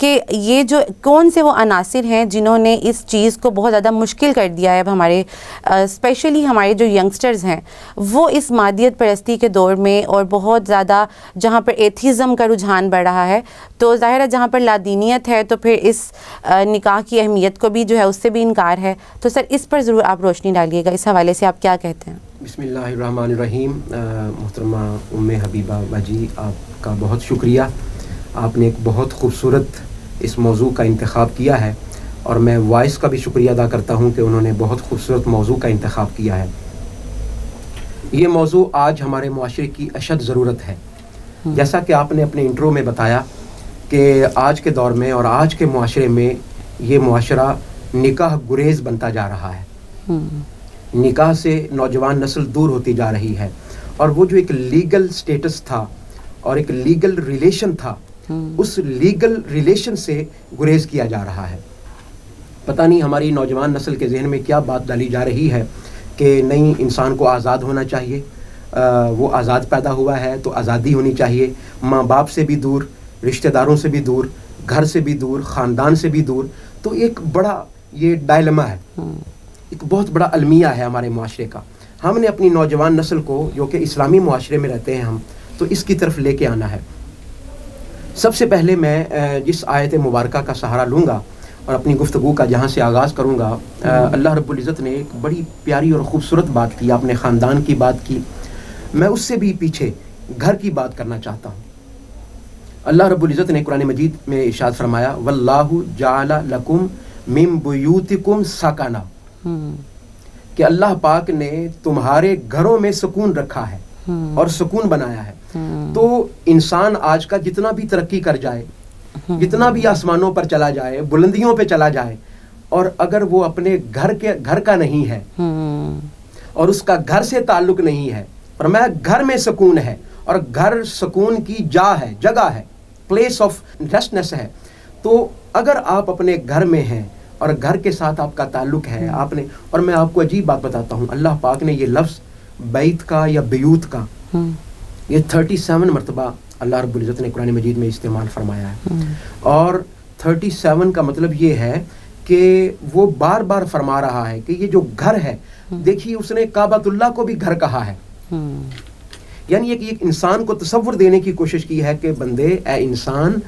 کہ یہ جو کون سے وہ عناصر ہیں جنہوں نے اس چیز کو بہت زیادہ مشکل کر دیا ہے. اب ہمارے اسپیشلی ہمارے جو ینگسٹرز ہیں وہ اس مادیت پرستی کے دور میں اور بہت زیادہ جہاں پر ایتھیزم کا رجحان بڑھ رہا ہے, تو ظاہر ہے جہاں پر لادینیت ہے تو پھر اس نکاح کی اہمیت کو بھی جو ہے اس سے بھی انکار ہے. تو سر اس پر ضرور آپ روشنی ڈالیے گا, اس حوالے سے آپ کیا کہتے ہیں؟ بسم اللہ الرحمن الرحیم. محترمہ ام حبیبہ باجی, آپ کا بہت شکریہ. آپ نے ایک بہت خوبصورت اس موضوع کا انتخاب کیا ہے, اور میں وائس کا بھی شکریہ ادا کرتا ہوں کہ انہوں نے بہت خوبصورت موضوع کا انتخاب کیا ہے. یہ موضوع آج ہمارے معاشرے کی اشد ضرورت ہے. جیسا کہ آپ نے اپنے انٹرو میں بتایا کہ آج کے دور میں اور آج کے معاشرے میں یہ معاشرہ نکاح گریز بنتا جا رہا ہے. نکاح سے نوجوان نسل دور ہوتی جا رہی ہے, اور وہ جو ایک لیگل سٹیٹس تھا اور ایک لیگل ریلیشن تھا, اس لیگل ریلیشن سے گریز کیا جا رہا ہے. پتہ نہیں ہماری نوجوان نسل کے ذہن میں کیا بات ڈالی جا رہی ہے کہ نہیں, انسان کو آزاد ہونا چاہیے, وہ آزاد پیدا ہوا ہے تو آزادی ہونی چاہیے, ماں باپ سے بھی دور, رشتہ داروں سے بھی دور, گھر سے بھی دور, خاندان سے بھی دور. تو ایک بڑا یہ ڈائلما ہے, ایک بہت بڑا المیہ ہے ہمارے معاشرے کا. ہم نے اپنی نوجوان نسل کو, جو کہ اسلامی معاشرے میں رہتے ہیں ہم, تو اس کی طرف لے کے آنا ہے. سب سے پہلے میں جس آیت مبارکہ کا سہارا لوں گا اور اپنی گفتگو کا جہاں سے آغاز کروں گا, اللہ رب العزت نے ایک بڑی پیاری اور خوبصورت بات کی. آپ نے خاندان کی بات کی, میں اس سے بھی پیچھے گھر کی بات کرنا چاہتا ہوں. اللہ رب العزت نے قرآن مجید میں ارشاد فرمایا, واللہ جعل لکم من بیوتکم سکنا, کہ اللہ پاک نے تمہارے گھروں میں سکون رکھا ہے اور سکون بنایا ہے. تو انسان آج کا جتنا بھی ترقی کر جائے, جتنا بھی آسمانوں پر چلا جائے, بلندیوں پہ چلا جائے, اور اگر وہ اپنے گھر کا نہیں ہے اور اس کا گھر سے تعلق نہیں ہے, فرمایا گھر میں سکون ہے, اور گھر سکون کی جگہ ہے, پلیس آف ریسٹنس ہے. تو اگر آپ اپنے گھر میں ہیں اور گھر کے ساتھ آپ کا تعلق ہے, آپ نے, اور میں آپ کو عجیب بات بتاتا ہوں, اللہ پاک نے یہ لفظ بیت کا یا بیوت کا یہ 37 مرتبہ اللہ رب العزت نے قرآن مجید میں استعمال فرمایا ہے. اور 37 کا مطلب یہ ہے کہ وہ بار بار فرما رہا ہے کہ یہ جو گھر ہے, دیکھیے اس نے کعبۃ اللہ کو بھی گھر کہا ہے. یعنی ایک انسان کو تصور دینے کی کوشش کی ہے کہ بندے, اے انسان,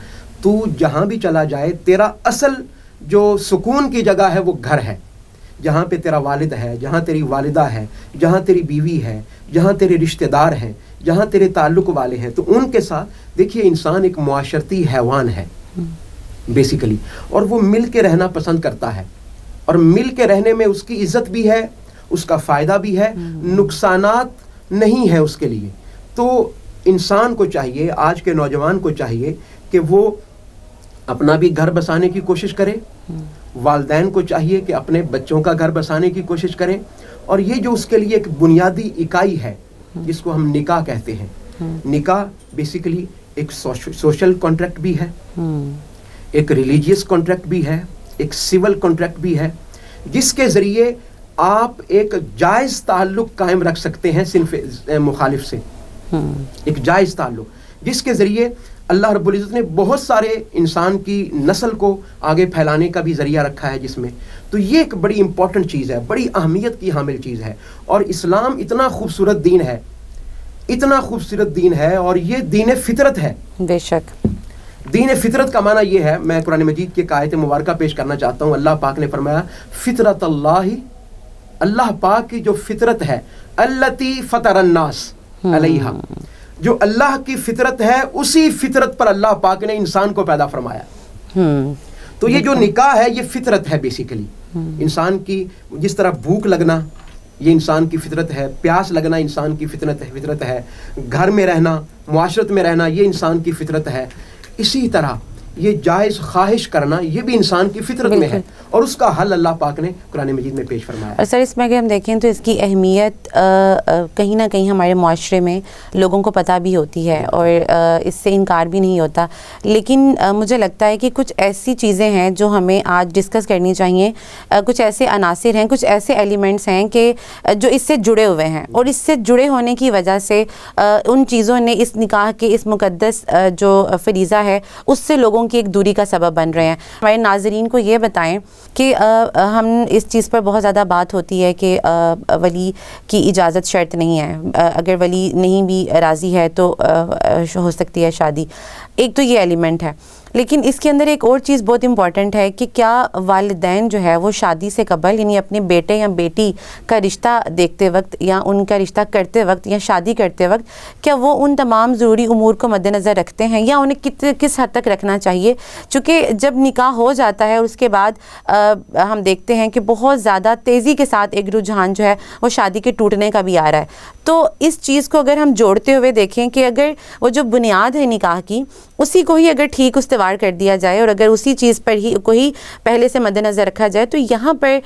تو جہاں بھی چلا جائے تیرا اصل جو سکون کی جگہ ہے وہ گھر ہے, جہاں پہ تیرا والد ہے, جہاں تیری والدہ ہے, جہاں تیری بیوی ہے, جہاں تیرے رشتہ دار ہیں, جہاں تیرے تعلق والے ہیں, تو ان کے ساتھ. دیکھیے انسان ایک معاشرتی حیوان ہے بیسیکلی, اور وہ مل کے رہنا پسند کرتا ہے, اور مل کے رہنے میں اس کی عزت بھی ہے, اس کا فائدہ بھی ہے, نقصانات نہیں ہے اس کے لیے. تو انسان کو چاہیے, آج کے نوجوان کو چاہیے کہ وہ اپنا بھی گھر بسانے کی کوشش کرے, والدین کو چاہیے کہ اپنے بچوں کا گھر بسانے کی کوشش کریں. اور یہ جو اس کے لیے ایک بنیادی اکائی ہے جس کو ہم نکاح کہتے ہیں, نکاح بیسیکلی ایک سوشل کانٹریکٹ بھی ہے, ایک ریلیجیس کانٹریکٹ بھی ہے, ایک سول کانٹریکٹ بھی ہے, جس کے ذریعے آپ ایک جائز تعلق قائم رکھ سکتے ہیں صنف مخالف سے. ایک جائز تعلق جس کے ذریعے اللہ رب العزت نے بہت سارے انسان کی نسل کو آگے پھیلانے کا بھی ذریعہ رکھا ہے جس میں. تو یہ ایک بڑی امپورٹنٹ چیز ہے, بڑی اہمیت کی حامل چیز ہے. اور اسلام اتنا خوبصورت دین ہے, اتنا خوبصورت دین ہے, اور یہ دین فطرت ہے. بے شک دین فطرت کا معنی یہ ہے, میں قرآن مجید کی ایک آیت مبارکہ پیش کرنا چاہتا ہوں. اللہ پاک نے فرمایا فطرت اللہ, اللہ پاک کی جو فطرت ہے, التی فطر الناس علیہا, جو اللہ کی فطرت ہے اسی فطرت پر اللہ پاک نے انسان کو پیدا فرمایا. تو یہ جو نکاح ہے یہ فطرت ہے بیسیکلی. انسان کی جس طرح بھوک لگنا یہ انسان کی فطرت ہے, پیاس لگنا انسان کی فطرت ہے, گھر میں رہنا, معاشرت میں رہنا یہ انسان کی فطرت ہے, اسی طرح یہ جائز خواہش کرنا یہ بھی انسان کی فطرت میں ہے, اور اس کا حل اللہ پاک نے قرآن مجید میں پیش فرمایا. اور سر اس میں اگر ہم دیکھیں تو اس کی اہمیت کہیں نہ کہیں ہمارے معاشرے میں لوگوں کو پتہ بھی ہوتی ہے اور اس سے انکار بھی نہیں ہوتا, لیکن مجھے لگتا ہے کہ کچھ ایسی چیزیں ہیں جو ہمیں آج ڈسکس کرنی چاہیے, کچھ ایسے عناصر ہیں, کچھ ایسے ایلیمنٹس ہیں کہ جو اس سے جڑے ہوئے ہیں, اور اس سے جڑے ہونے کی وجہ سے ان چیزوں نے اس نکاح کے اس مقدس جو فریضہ ہے اس سے لوگوں لوگوں کی ایک دوری کا سبب بن رہے ہیں. ہمارے ناظرین کو یہ بتائیں کہ ہم اس چیز پر بہت زیادہ بات ہوتی ہے کہ ولی کی اجازت شرط نہیں ہے, اگر ولی نہیں بھی راضی ہے تو ہو سکتی ہے شادی. ایک تو یہ ایلیمنٹ ہے, لیکن اس کے اندر ایک اور چیز بہت امپورٹنٹ ہے کہ کیا والدین جو ہے وہ شادی سے قبل یعنی اپنے بیٹے یا بیٹی کا رشتہ دیکھتے وقت یا ان کا رشتہ کرتے وقت یا شادی کرتے وقت کیا وہ ان تمام ضروری امور کو مد نظر رکھتے ہیں یا انہیں کس حد تک رکھنا چاہیے. چونکہ جب نکاح ہو جاتا ہے اور اس کے بعد ہم دیکھتے ہیں کہ بہت زیادہ تیزی کے ساتھ ایک رجحان جو ہے وہ شادی کے ٹوٹنے کا بھی آ رہا ہے. تو اس چیز کو اگر ہم جوڑتے ہوئے دیکھیں کہ اگر وہ جو بنیاد ہے نکاح کی اسی کو ہی اگر ٹھیک استوار کر دیا جائے اور اگر اسی چیز پر ہی کو ہی پہلے سے مد نظر رکھا جائے تو یہاں پر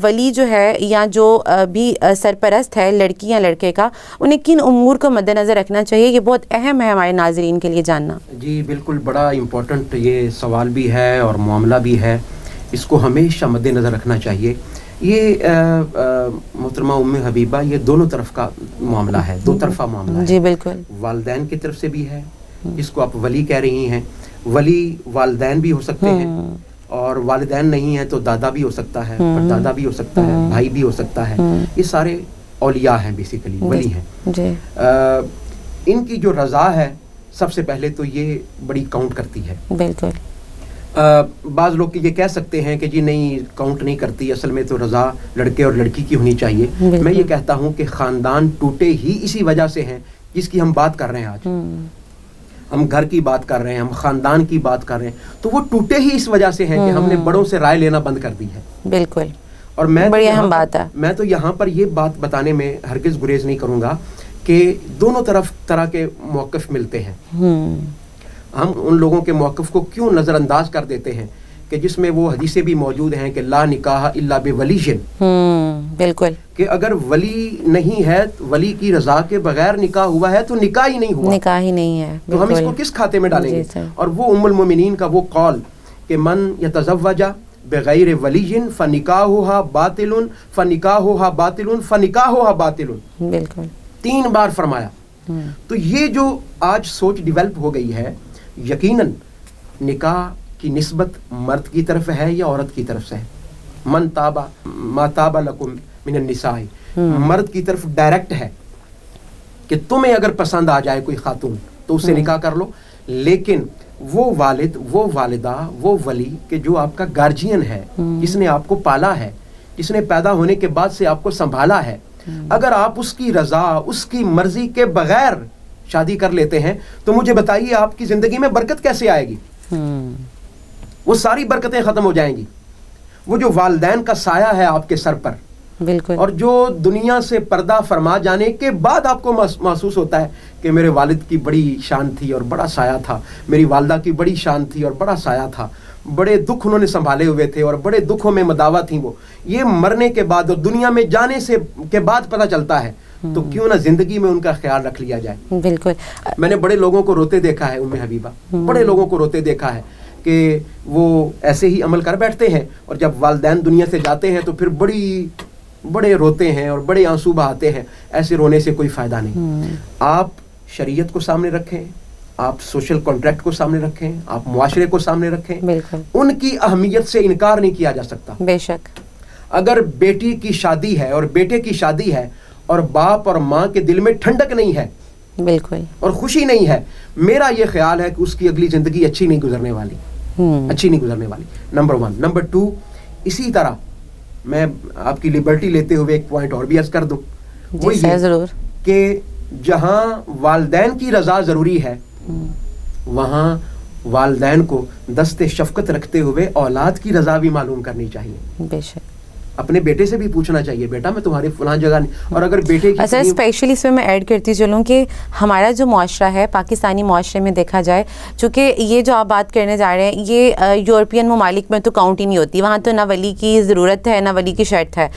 ولی جو ہے یا جو بھی سرپرست ہے لڑکی یا لڑکے کا انہیں کن امور کو مد نظر رکھنا چاہیے, یہ بہت اہم ہے ہمارے ناظرین کے لیے جاننا. جی بالکل, بڑا امپورٹنٹ یہ سوال بھی ہے اور معاملہ بھی ہے, اس کو ہمیشہ مد نظر رکھنا چاہیے. یہ محترمہ ام حبیبہ یہ دونوں طرف کا معاملہ ہے, دو طرفہ معاملہ ہے. جی بالکل, والدین کی طرف سے بھی ہے جس کو آپ ولی کہہ رہی ہیں, ولی والدین بھی ہو سکتے ہیں اور والدین نہیں ہیں تو دادا بھی ہو سکتا ہے, پردادا بھی ہو سکتا ہے, بھائی بھی ہو سکتا ہے. یہ سارے اولیاء ہیں, بیسیکلی ولی ہیں. ان کی جو رضا ہے سب سے پہلے تو یہ بڑی کاؤنٹ کرتی ہے. بالکل, بعض لوگ یہ کہہ سکتے ہیں کہ جی نہیں کاؤنٹ نہیں کرتی, اصل میں تو رضا لڑکے اور لڑکی کی ہونی چاہیے. میں یہ کہتا ہوں کہ خاندان ٹوٹے ہی اسی وجہ سے ہیں جس کی ہم بات کر رہے ہیں آج. ہم گھر کی بات کر رہے ہیں, ہم خاندان کی بات کر رہے ہیں, تو وہ ٹوٹے ہی اس وجہ سے ہیں کہ ہم نے بڑوں سے رائے لینا بند کر دی ہے. بالکل, اور بڑی اہم بات ہے. میں تو یہاں پر یہ بات بتانے میں ہرگز گریز نہیں کروں گا کہ دونوں طرح کے موقف ملتے ہیں. ہم ان لوگوں کے موقف کو کیوں نظر انداز کر دیتے ہیں کہ جس میں وہ حدیثیں بھی موجود ہیں کہ لا نکاح الا بولی. بالکل, کہ اگر ولی نہیں ہے, ولی کی رضا کے بغیر نکاح ہوا ہے تو نکاح ہی نہیں ہوا, نکاح ہی نہیں ہے. تو ہم اس کو کس کھاتے میں ڈالیں گے؟ اور وہ ام المومنین کا وہ قول کہ من یتزوج بغیر ولی فنکاحها باطل فنکاحها باطل فنکاحها باطل. بالکل, 3 بار فرمایا. تو یہ جو آج سوچ ڈیولپ ہو گئی ہے, یقیناً نکاح کی نسبت مرد کی طرف ہے یا عورت کی طرف سے ہے. من تابا ما تابا لکم من النساء, مرد کی طرف ڈائریکٹ ہے کہ تمہیں اگر پسند آ جائے کوئی خاتون تو اس سے نکاح کر لو. لیکن وہ والد, وہ والدہ, وہ ولی کہ جو آپ کا گارجین ہے, جس نے آپ کو پالا ہے, جس نے پیدا ہونے کے بعد سے آپ کو سنبھالا ہے, اگر آپ اس کی رضا, اس کی مرضی کے بغیر شادی کر لیتے ہیں تو مجھے بتائیے آپ کی زندگی میں برکت کیسے آئے گی؟ وہ ساری برکتیں ختم ہو جائیں گی. وہ جو والدین کا سایہ ہے آپ کے سر پر, بالکل, اور جو دنیا سے پردہ فرما جانے کے بعد آپ کو محسوس ہوتا ہے کہ میرے والد کی بڑی شان تھی اور بڑا سایہ تھا, میری والدہ کی بڑی شان تھی اور بڑا سایہ تھا, بڑے دکھ انہوں نے سنبھالے ہوئے تھے اور بڑے دکھوں میں مداوا تھیں وہ, یہ مرنے کے بعد اور دنیا میں جانے سے کے بعد پتہ چلتا ہے. تو کیوں نہ زندگی میں ان کا خیال رکھ لیا جائے. بالکل, میں نے بڑے لوگوں کو روتے دیکھا ہے ام حبیبہ, بڑے لوگوں کو روتے دیکھا ہے کہ وہ ایسے ہی عمل کر بیٹھتے ہیں اور جب والدین دنیا سے جاتے ہیں تو پھر بڑے روتے ہیں اور بڑے آنسو بہاتے ہیں. ایسے رونے سے کوئی فائدہ نہیں. آپ شریعت کو سامنے رکھیں, آپ سوشل کانٹریکٹ کو سامنے رکھیں, آپ معاشرے کو سامنے رکھیں. بالکل, ان کی اہمیت سے انکار نہیں کیا جا سکتا. بے شک, اگر بیٹی کی شادی ہے اور بیٹے کی شادی ہے اور باپ اور ماں کے دل میں ٹھنڈک نہیں ہے, بالکل, اور خوشی نہیں ہے, میرا یہ خیال ہے کہ اس کی اگلی زندگی اچھی نہیں گزرنے والی, اچھی نہیں گزرنے والی. نمبر 1. نمبر 2, اسی طرح میں آپ کی لبرٹی لیتے ہوئے ایک پوائنٹ اور بھی عرض کر دوں. وہ یہ ضرور کہ جہاں والدین کی رضا ضروری ہے وہاں والدین کو دست شفقت رکھتے ہوئے اولاد کی رضا بھی معلوم کرنی چاہیے. بے شک, اپنے بیٹے سے بھی پوچھنا چاہیے, بیٹا میں تمہارے فلاں جگہ نہیں. اور اگر بیٹے کی اچھا, اسپیشلی اس میں ایڈ کرتی چلوں کہ ہمارا جو معاشرہ ہے پاکستانی معاشرے میں دیکھا جائے, چونکہ یہ جو آپ بات کرنے جا رہے ہیں یہ یورپین ممالک میں تو کاؤنٹ ہی نہیں ہوتی, وہاں تو نہ ولی کی ضرورت ہے نہ ولی کی شرط ہے.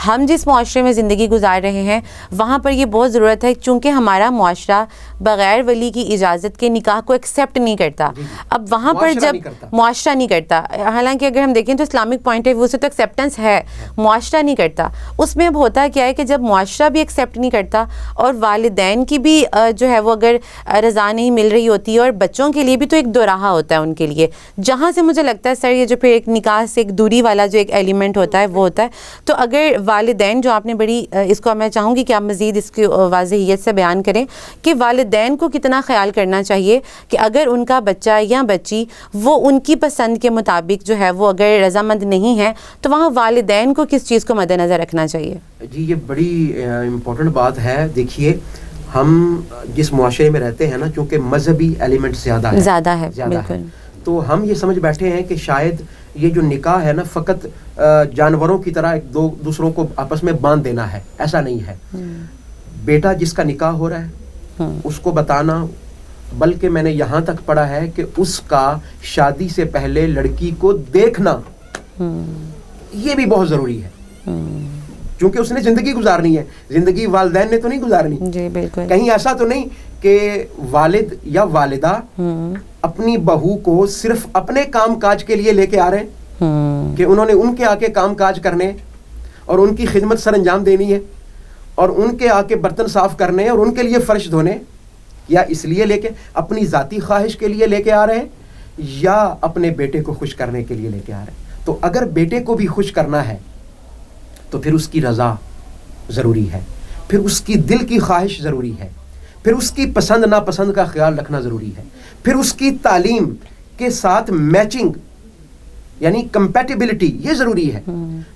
ہم جس معاشرے میں زندگی گزار رہے ہیں وہاں پر یہ بہت ضرورت ہے, چونکہ ہمارا معاشرہ بغیر ولی کی اجازت کے نکاح کو ایکسیپٹ نہیں کرتا. اب وہاں پر جب معاشرہ نہیں کرتا, حالانکہ اگر ہم دیکھیں تو اسلامک پوائنٹ آف ویو سے تو ایکسیپٹنس ہے, معاشرہ نہیں کرتا. اس میں اب ہوتا کیا ہے کہ جب معاشرہ بھی ایکسیپٹ نہیں کرتا اور والدین کی بھی جو ہے وہ اگر رضا نہیں مل رہی ہوتی ہے, اور بچوں کے لیے بھی تو ایک دو راہ ہوتا ہے ان کے لیے, جہاں سے مجھے لگتا ہے سر یہ جو پھر ایک نکاح سے ایک دوری والا جو ایک ایلیمنٹ ہوتا ہے وہ ہوتا ہے. تو اگر والدین جو آپ نے بڑی اس کو میں چاہوں گی کہ آپ مزید اس کی واضحیت سے بیان کریں کہ والدین کو کتنا خیال کرنا چاہیے کہ اگر ان کا بچہ یا بچی وہ ان کی پسند کے مطابق جو ہے وہ اگر رضامند نہیں ہے تو وہاں والدین کو کس چیز کو مد نظر رکھنا چاہیے؟ جی یہ بڑی امپورٹنٹ بات ہے. دیکھیے ہم جس معاشرے میں رہتے ہیں نا, چونکہ مذہبی ایلیمنٹ زیادہ ہے بالکل, تو ہم یہ سمجھ بیٹھے ہیں کہ شاید یہ جو نکاح ہے نا فقط جانوروں کی طرح ایک دوسروں کو آپس میں باندھ دینا ہے. ایسا نہیں ہے. بیٹا جس کا نکاح ہو رہا ہے اس کو بتانا, بلکہ میں نے یہاں تک پڑھا ہے کہ اس کا شادی سے پہلے لڑکی کو دیکھنا یہ بھی بہت ضروری ہے, کیونکہ اس نے زندگی گزارنی ہے. زندگی والدین نے تو نہیں گزارنی. جی بالکل. کہیں ایسا تو نہیں کہ والد یا والدہ اپنی بہو کو صرف اپنے کام کاج کے لیے لے کے آ رہے ہیں کہ انہوں نے ان کے آ کے کام کاج کرنے اور ان کی خدمت سر انجام دینی ہے اور ان کے آ کے برتن صاف کرنے اور ان کے لیے فرش دھونے, یا اس لیے لے کے اپنی ذاتی خواہش کے لیے لے کے آ رہے ہیں یا اپنے بیٹے کو خوش کرنے کے لیے لے کے آ رہے ہیں. تو اگر بیٹے کو بھی خوش کرنا ہے تو پھر اس کی رضا ضروری ہے, پھر اس کی دل کی خواہش ضروری ہے, پھر اس کی پسند ناپسند کا خیال رکھنا ضروری ہے, پھر اس کی تعلیم کے ساتھ میچنگ یعنی کمپیٹیبلٹی یہ ضروری ہے.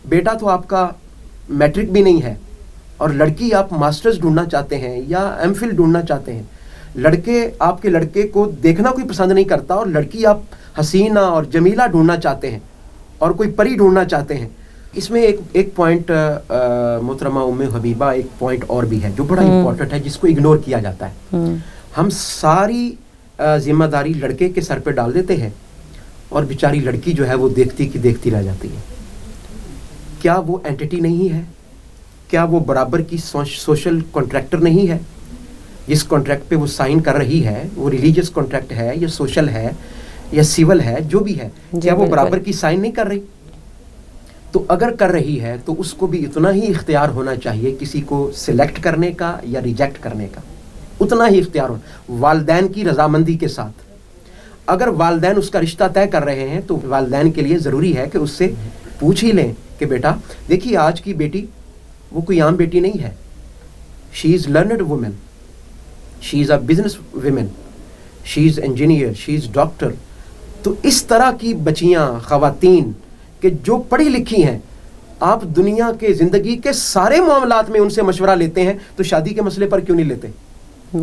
بیٹا تو آپ کا میٹرک بھی نہیں ہے اور لڑکی آپ ماسٹرز ڈھونڈنا چاہتے ہیں یا ایم فل ڈھونڈنا چاہتے ہیں. آپ کے لڑکے کو دیکھنا کوئی پسند نہیں کرتا اور لڑکی آپ حسینہ اور جمیلہ ڈھونڈنا چاہتے ہیں اور کوئی پری ڈھونڈنا چاہتے ہیں. اس میں ایک پوائنٹ محترمہ ام حبیبہ, ایک پوائنٹ اور بھی ہے جو بڑا امپورٹنٹ ہے جس کو اگنور کیا جاتا ہے. ہم ساری ذمہ داری لڑکے کے سر پہ ڈال دیتے ہیں اور بیچاری لڑکی جو ہے وہ دیکھتی رہ جاتی ہے. کیا وہ اینٹی نہیں ہے؟ کیا وہ برابر کی سوشل کانٹریکٹر نہیں ہے؟ جس کانٹریکٹ پہ وہ سائن کر رہی ہے وہ ریلیجیس کانٹریکٹ ہے یا سوشل ہے یا سیول ہے, جو بھی ہے, کیا وہ برابر کی سائن نہیں کر رہی؟ تو اگر کر رہی ہے تو اس کو بھی اتنا ہی اختیار ہونا چاہیے کسی کو سلیکٹ کرنے کا یا ریجیکٹ کرنے کا, اتنا ہی اختیار ہونا والدین کی رضامندی کے ساتھ. اگر والدین اس کا رشتہ طے کر رہے ہیں تو والدین کے لیے ضروری ہے کہ اس سے پوچھ ہی لیں کہ بیٹا دیکھیے آج کی بیٹی وہ کوئی عام بیٹی نہیں ہے. She is learned woman, she is a business women, she is engineer, she is doctor. تو اس طرح کی بچیاں, خواتین کہ جو پڑھی لکھی ہیں, آپ دنیا کے زندگی کے سارے معاملات میں ان سے مشورہ لیتے ہیں, تو شادی کے مسئلے پر کیوں نہیں لیتے؟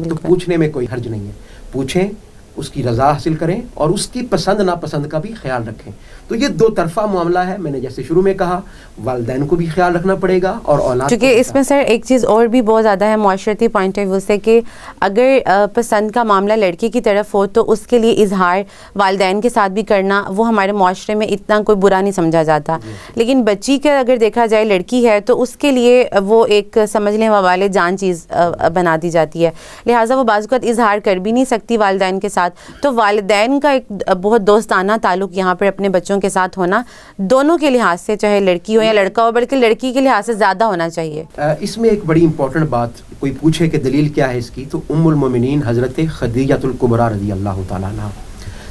تو پوچھنے میں کوئی حرج نہیں ہے. پوچھیں, اس کی رضا حاصل کریں اور اس کی پسند ناپسند کا بھی خیال رکھیں. تو یہ دو طرفہ معاملہ ہے. میں نے جیسے شروع میں کہا والدین کو بھی خیال رکھنا پڑے گا اور اولاد, چونکہ اس میں سر ایک چیز اور بھی بہت زیادہ ہے معاشرتی پوائنٹ آف ویو سے کہ اگر پسند کا معاملہ لڑکی کی طرف ہو تو اس کے لیے اظہار والدین کے ساتھ بھی کرنا وہ ہمارے معاشرے میں اتنا کوئی برا نہیں سمجھا جاتا. لیکن بچی کا اگر دیکھا جائے لڑکی ہے تو اس کے لیے وہ ایک سمجھ لیں وبال جان چیز بنا دی جاتی ہے, لہٰذا وہ بعض اوقات اظہار کر بھی نہیں سکتی والدین کے ساتھ. تو والدین کا ایک بہت دوستانہ تعلق یہاں پر اپنے بچوں کے ساتھ ہونا دونوں کے لحاظ سے, چاہے لڑکی ہو یا لڑکا ہو, بلکہ لڑکی کے لحاظ سے زیادہ ہونا چاہیے. اس میں ایک بڑی امپورٹنٹ بات, کوئی پوچھے کہ دلیل کیا ہے اس کی, تو ام المومنین حضرت خدیجہ الکبریٰ رضی اللہ تعالیٰ عنہا,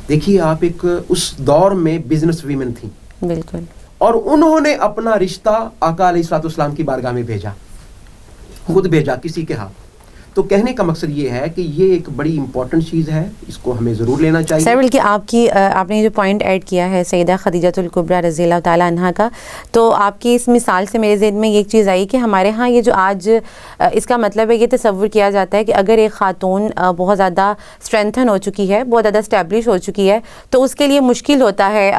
دیکھیے آپ ایک اس دور میں بزنس ویمن تھیں. بالکل. اور انہوں نے اپنا رشتہ آقا علیہ الصلوۃ والسلام کی بارگاہ میں بھیجا, خود بھیجا کسی کے ہاتھ. تو کہنے کا مقصد یہ ہے کہ یہ ایک بڑی امپورٹنٹ چیز ہے, اس کو ہمیں ضرور لینا چاہیے. سر بلکہ آپ نے جو پوائنٹ ایڈ کیا ہے سیدہ خدیجہ الکبریٰ رضی اللہ تعالیٰ عنہا کا, تو آپ کی اس مثال سے میرے ذہن میں یہ ایک چیز آئی کہ ہمارے ہاں یہ جو آج اس کا مطلب ہے یہ تصور کیا جاتا ہے کہ اگر ایک خاتون بہت زیادہ اسٹرینتھن ہو چکی ہے, بہت زیادہ اسٹیبلش ہو چکی ہے, تو اس کے لیے مشکل ہوتا ہے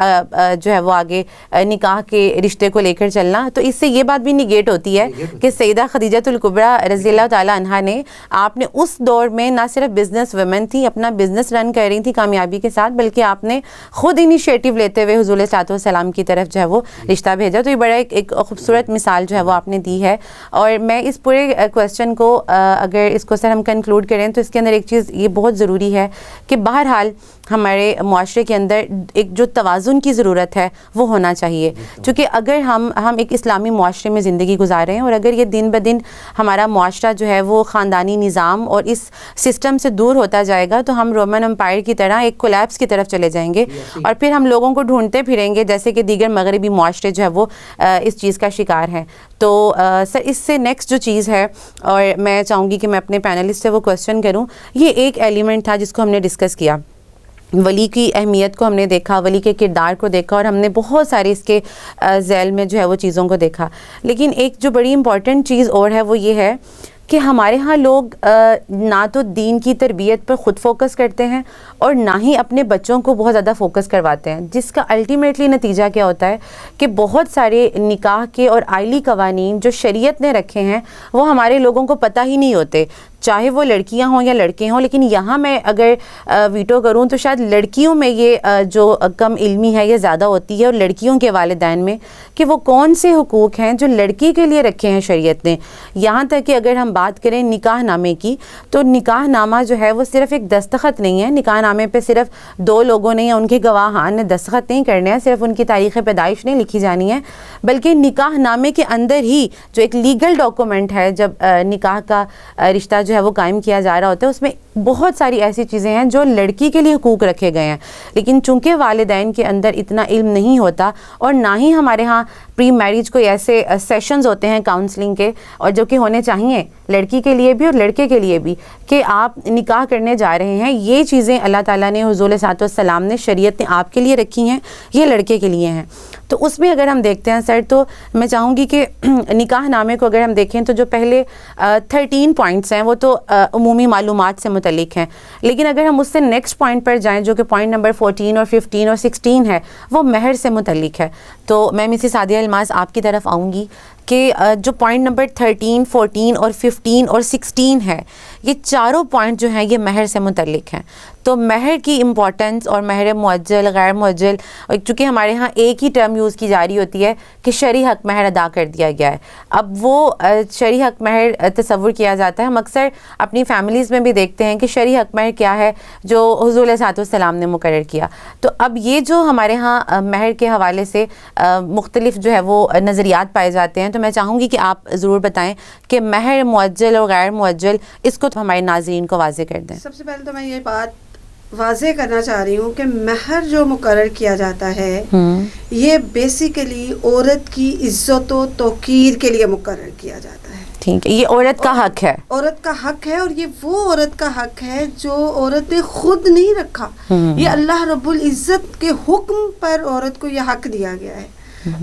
جو ہے وہ آگے نکاح کے رشتے کو لے کر چلنا. تو اس سے یہ بات بھی نگیٹ ہوتی ہے کہ سیدہ خدیجہ الکبریٰ رضی اللہ تعالیٰ عنہا نے آپ نے اس دور میں نہ صرف بزنس ویمن تھی, اپنا بزنس رن کر رہی تھی کامیابی کے ساتھ, بلکہ آپ نے خود انیشیٹو لیتے ہوئے حضور صلی اللہ علیہ وسلم کی طرف جو ہے وہ رشتہ بھیجا. تو یہ بڑا ایک خوبصورت مثال جو ہے وہ آپ نے دی ہے. اور میں اس پورے کویسچن کو اگر اس کو سر ہم کنکلوڈ کریں تو اس کے اندر ایک چیز یہ بہت ضروری ہے کہ بہرحال ہمارے معاشرے کے اندر ایک جو توازن کی ضرورت ہے وہ ہونا چاہیے, چونکہ اگر ہم ایک اسلامی معاشرے میں زندگی گزار رہے ہیں اور اگر یہ دن بدن ہمارا معاشرہ جو ہے وہ خاندانی نظام اور اس سسٹم سے دور ہوتا جائے گا تو ہم رومن امپائر کی طرح ایک کولیپس کی طرف چلے جائیں گے, اور پھر ہم لوگوں کو ڈھونڈتے پھریں گے جیسے کہ دیگر مغربی معاشرے جو ہے وہ اس چیز کا شکار ہیں. تو سر اس سے نیکسٹ جو چیز ہے, اور میں چاہوں گی کہ میں اپنے پینلسٹ سے وہ کویسچن کروں, یہ ایک ایلیمنٹ تھا جس کو ہم نے ڈسکس کیا, ولی کی اہمیت کو ہم نے دیکھا, ولی کے کردار کو دیکھا, اور ہم نے بہت سارے اس کے ذیل میں جو ہے وہ چیزوں کو دیکھا. لیکن ایک جو بڑی امپورٹنٹ چیز اور ہے وہ یہ ہے کہ ہمارے ہاں لوگ نہ تو دین کی تربیت پر خود فوکس کرتے ہیں اور نہ ہی اپنے بچوں کو بہت زیادہ فوکس کرواتے ہیں, جس کا الٹیمیٹلی نتیجہ کیا ہوتا ہے کہ بہت سارے نکاح کے اور آئلی قوانین جو شریعت نے رکھے ہیں وہ ہمارے لوگوں کو پتہ ہی نہیں ہوتے, چاہے وہ لڑکیاں ہوں یا لڑکے ہوں. لیکن یہاں میں اگر ویٹو کروں تو شاید لڑکیوں میں یہ جو کم علمی ہے یہ زیادہ ہوتی ہے, اور لڑکیوں کے والدین میں کہ وہ کون سے حقوق ہیں جو لڑکی کے لیے رکھے ہیں شریعت نے. یہاں تک کہ اگر ہم بات کریں نکاح نامے کی, تو نکاح نامہ جو ہے وہ صرف ایک دستخط نہیں ہے. نکاح نامے پہ صرف دو لوگوں نے یا ان کے گواہان نے دستخط نہیں کرنے ہیں, صرف ان کی تاریخ پیدائش نہیں لکھی جانی ہے, بلکہ نکاح نامے کے اندر ہی جو ایک لیگل ڈاکومنٹ ہے جب نکاح کا رشتہ جو ہے وہ قائم کیا جا رہا ہوتا ہے, اس میں بہت ساری ایسی چیزیں ہیں جو لڑکی کے لیے حقوق رکھے گئے ہیں. لیکن چونکہ والدین کے اندر اتنا علم نہیں ہوتا, اور نہ ہی ہمارے ہاں پری میرج کوئی ایسے سیشنز ہوتے ہیں کاؤنسلنگ کے, اور جو کہ ہونے چاہیے لڑکی کے لیے بھی اور لڑکے کے لیے بھی, کہ آپ نکاح کرنے جا رہے ہیں, یہ چیزیں اللہ تعالیٰ نے حضور صلی اللہ علیہ وسلم نے شریعت نے آپ کے لیے رکھی ہیں, یہ لڑکے کے لیے ہیں. تو اس میں اگر ہم دیکھتے ہیں سر, تو میں چاہوں گی کہ نکاح نامے کو اگر ہم دیکھیں تو جو پہلے 13 پوائنٹس ہیں وہ تو عمومی معلومات سے متعلق ہیں, لیکن اگر ہم اس سے نیکسٹ پوائنٹ پر جائیں جو کہ پوائنٹ نمبر 14 اور 15 اور 16 ہے, وہ مہر سے متعلق ہے. تو میں مسز سعدیہ الماس آپ کی طرف آؤں گی کہ جو پوائنٹ نمبر 13, 14 اور 15 اور 16 ہے, یہ چاروں پوائنٹ جو ہیں یہ مہر سے متعلق ہیں. تو مہر کی امپورٹنس اور مہر معجل غیر معجل, چونکہ ہمارے ہاں ایک ہی ٹرم یوز کی جا رہی ہوتی ہے کہ شرعی حق مہر ادا کر دیا گیا ہے. اب وہ شرعی حق مہر تصور کیا جاتا ہے, ہم اکثر اپنی فیملیز میں بھی دیکھتے ہیں کہ شرعی حق مہر کیا ہے جو حضور صلی اللہ علیہ وسلم نے مقرر کیا. تو اب یہ جو ہمارے ہاں مہر کے حوالے سے مختلف جو ہے وہ نظریات پائے جاتے ہیں, تو میں چاہوں گی کہ آپ ضرور بتائیں کہ مہر معجل اور غیر معجل, اس کو تو ہمارے ناظرین کو واضح کر دیں. سب سے پہلے تو میں یہ بات واضح کرنا چاہ رہی ہوں کہ مہر جو مقرر کیا جاتا ہے یہ بیسیکلی عورت کی عزت و توقیر کے لیے مقرر کیا جاتا ہے. ٹھیک ہے, یہ عورت کا حق ہے, عورت کا حق ہے, اور یہ وہ عورت کا حق ہے جو عورت نے خود نہیں رکھا. یہ اللہ رب العزت کے حکم پر عورت کو یہ حق دیا گیا ہے.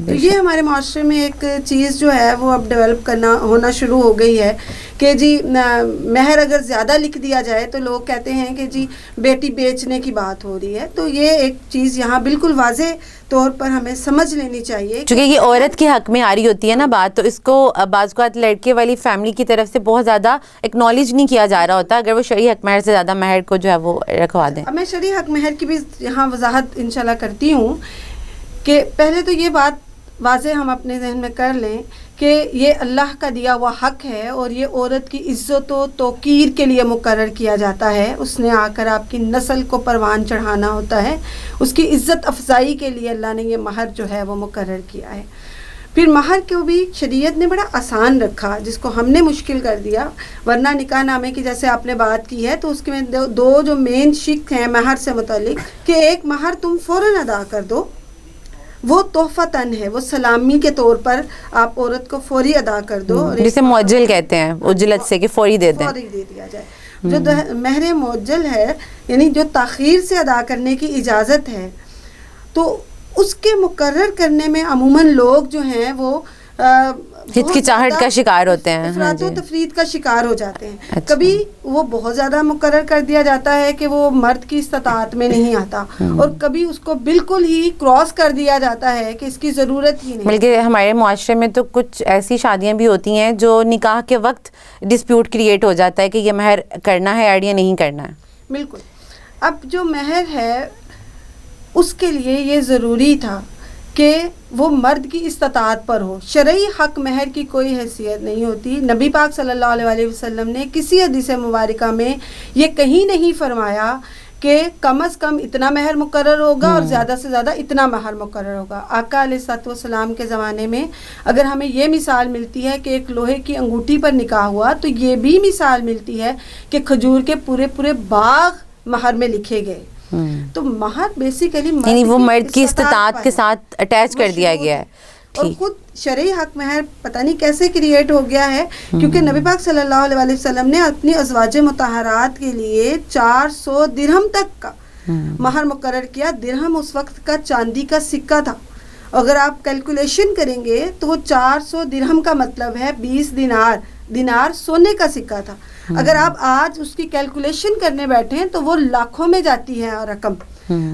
تو یہ ہمارے معاشرے میں ایک چیز جو ہے وہ اب ڈیولپ ہونا شروع ہو گئی ہے کہ جی مہر اگر زیادہ لکھ دیا جائے تو لوگ کہتے ہیں کہ جی بیٹی بیچنے کی بات ہو رہی ہے. تو یہ ایک چیز یہاں بالکل واضح طور پر ہمیں سمجھ لینی چاہیے, چونکہ یہ عورت کے حق میں آ رہی ہوتی ہے نا بات, تو اس کو بعض اوقات لڑکے والی فیملی کی طرف سے بہت زیادہ اکنالج نہیں کیا جا رہا ہوتا اگر وہ شرعی حق مہر سے زیادہ مہر کو جو ہے وہ رکھوا دیں. اب میں شرعی حق مہر کی بھی یہاں وضاحت انشاءاللہ کرتی ہوں کہ پہلے تو یہ بات واضح ہم اپنے ذہن میں کر لیں کہ یہ اللہ کا دیا ہوا حق ہے, اور یہ عورت کی عزت و توقیر کے لیے مقرر کیا جاتا ہے. اس نے آ کر آپ کی نسل کو پروان چڑھانا ہوتا ہے, اس کی عزت افزائی کے لیے اللہ نے یہ مہر جو ہے وہ مقرر کیا ہے. پھر مہر کو بھی شریعت نے بڑا آسان رکھا, جس کو ہم نے مشکل کر دیا. ورنہ نکاح نامے کی جیسے آپ نے بات کی ہے تو اس کے میں دو جو مین شق ہیں مہر سے متعلق, کہ ایک مہر تم فوراً ادا کر دو, وہ تحفتاً ہے, وہ سلامی کے طور پر آپ عورت کو فوری ادا کر دو, جسے معجل کہتے ہیں, اجلت سے کہ فوری دے دیں, فوری دے دیا جائے. جو مہر معجل ہے یعنی جو تاخیر سے ادا کرنے کی اجازت ہے, تو اس کے مقرر کرنے میں عموماً لوگ جو ہیں وہ ہچکچاہٹ کا شکار ہوتے ہیں, افراط و تفرید کا شکار ہو جاتے ہیں. کبھی وہ بہت زیادہ مقرر کر دیا جاتا ہے کہ وہ مرد کی استطاعت میں نہیں آتا, اور کبھی اس کو بالکل ہی کراس کر دیا جاتا ہے کہ اس کی ضرورت ہی نہیں. بلکہ ہمارے معاشرے میں تو کچھ ایسی شادیاں بھی ہوتی ہیں جو نکاح کے وقت ڈسپیوٹ کریٹ ہو جاتا ہے کہ یہ مہر کرنا ہے یا نہیں کرنا ہے. بالکل. اب جو مہر ہے اس کے لیے یہ ضروری تھا کہ وہ مرد کی استطاعت پر ہو. شرعی حق مہر کی کوئی حیثیت نہیں ہوتی. نبی پاک صلی اللہ علیہ وسلم نے کسی حدیث مبارکہ میں یہ کہیں نہیں فرمایا کہ کم از کم اتنا مہر مقرر ہوگا اور زیادہ سے زیادہ اتنا مہر مقرر ہوگا. آقا علیہ الصلوۃ والسلام کے زمانے میں اگر ہمیں یہ مثال ملتی ہے کہ ایک لوہے کی انگوٹھی پر نکاح ہوا, تو یہ بھی مثال ملتی ہے کہ کھجور کے پورے باغ مہر میں لکھے گئے. تو مہر بیسیکلی یعنی وہ مرد کی استطاعت کے ساتھ اٹیچ کر دیا گیا ہے. اور خود شرعی حق مہر پتہ نہیں کیسے کریٹ ہو گیا ہے, کیونکہ نبی پاک صلی اللہ علیہ وسلم نے اپنی ازواج مطہرات کے لیے 400 درہم تک کا مہر مقرر کیا. درہم اس وقت کا چاندی کا سکہ تھا. اگر آپ کیلکولیشن کریں گے تو وہ 400 درہم کا مطلب ہے 20 دینار. دینار سونے کا سکہ تھا. اگر آپ آج اس کی کیلکولیشن کرنے بیٹھیں تو وہ لاکھوں میں جاتی ہے رقم.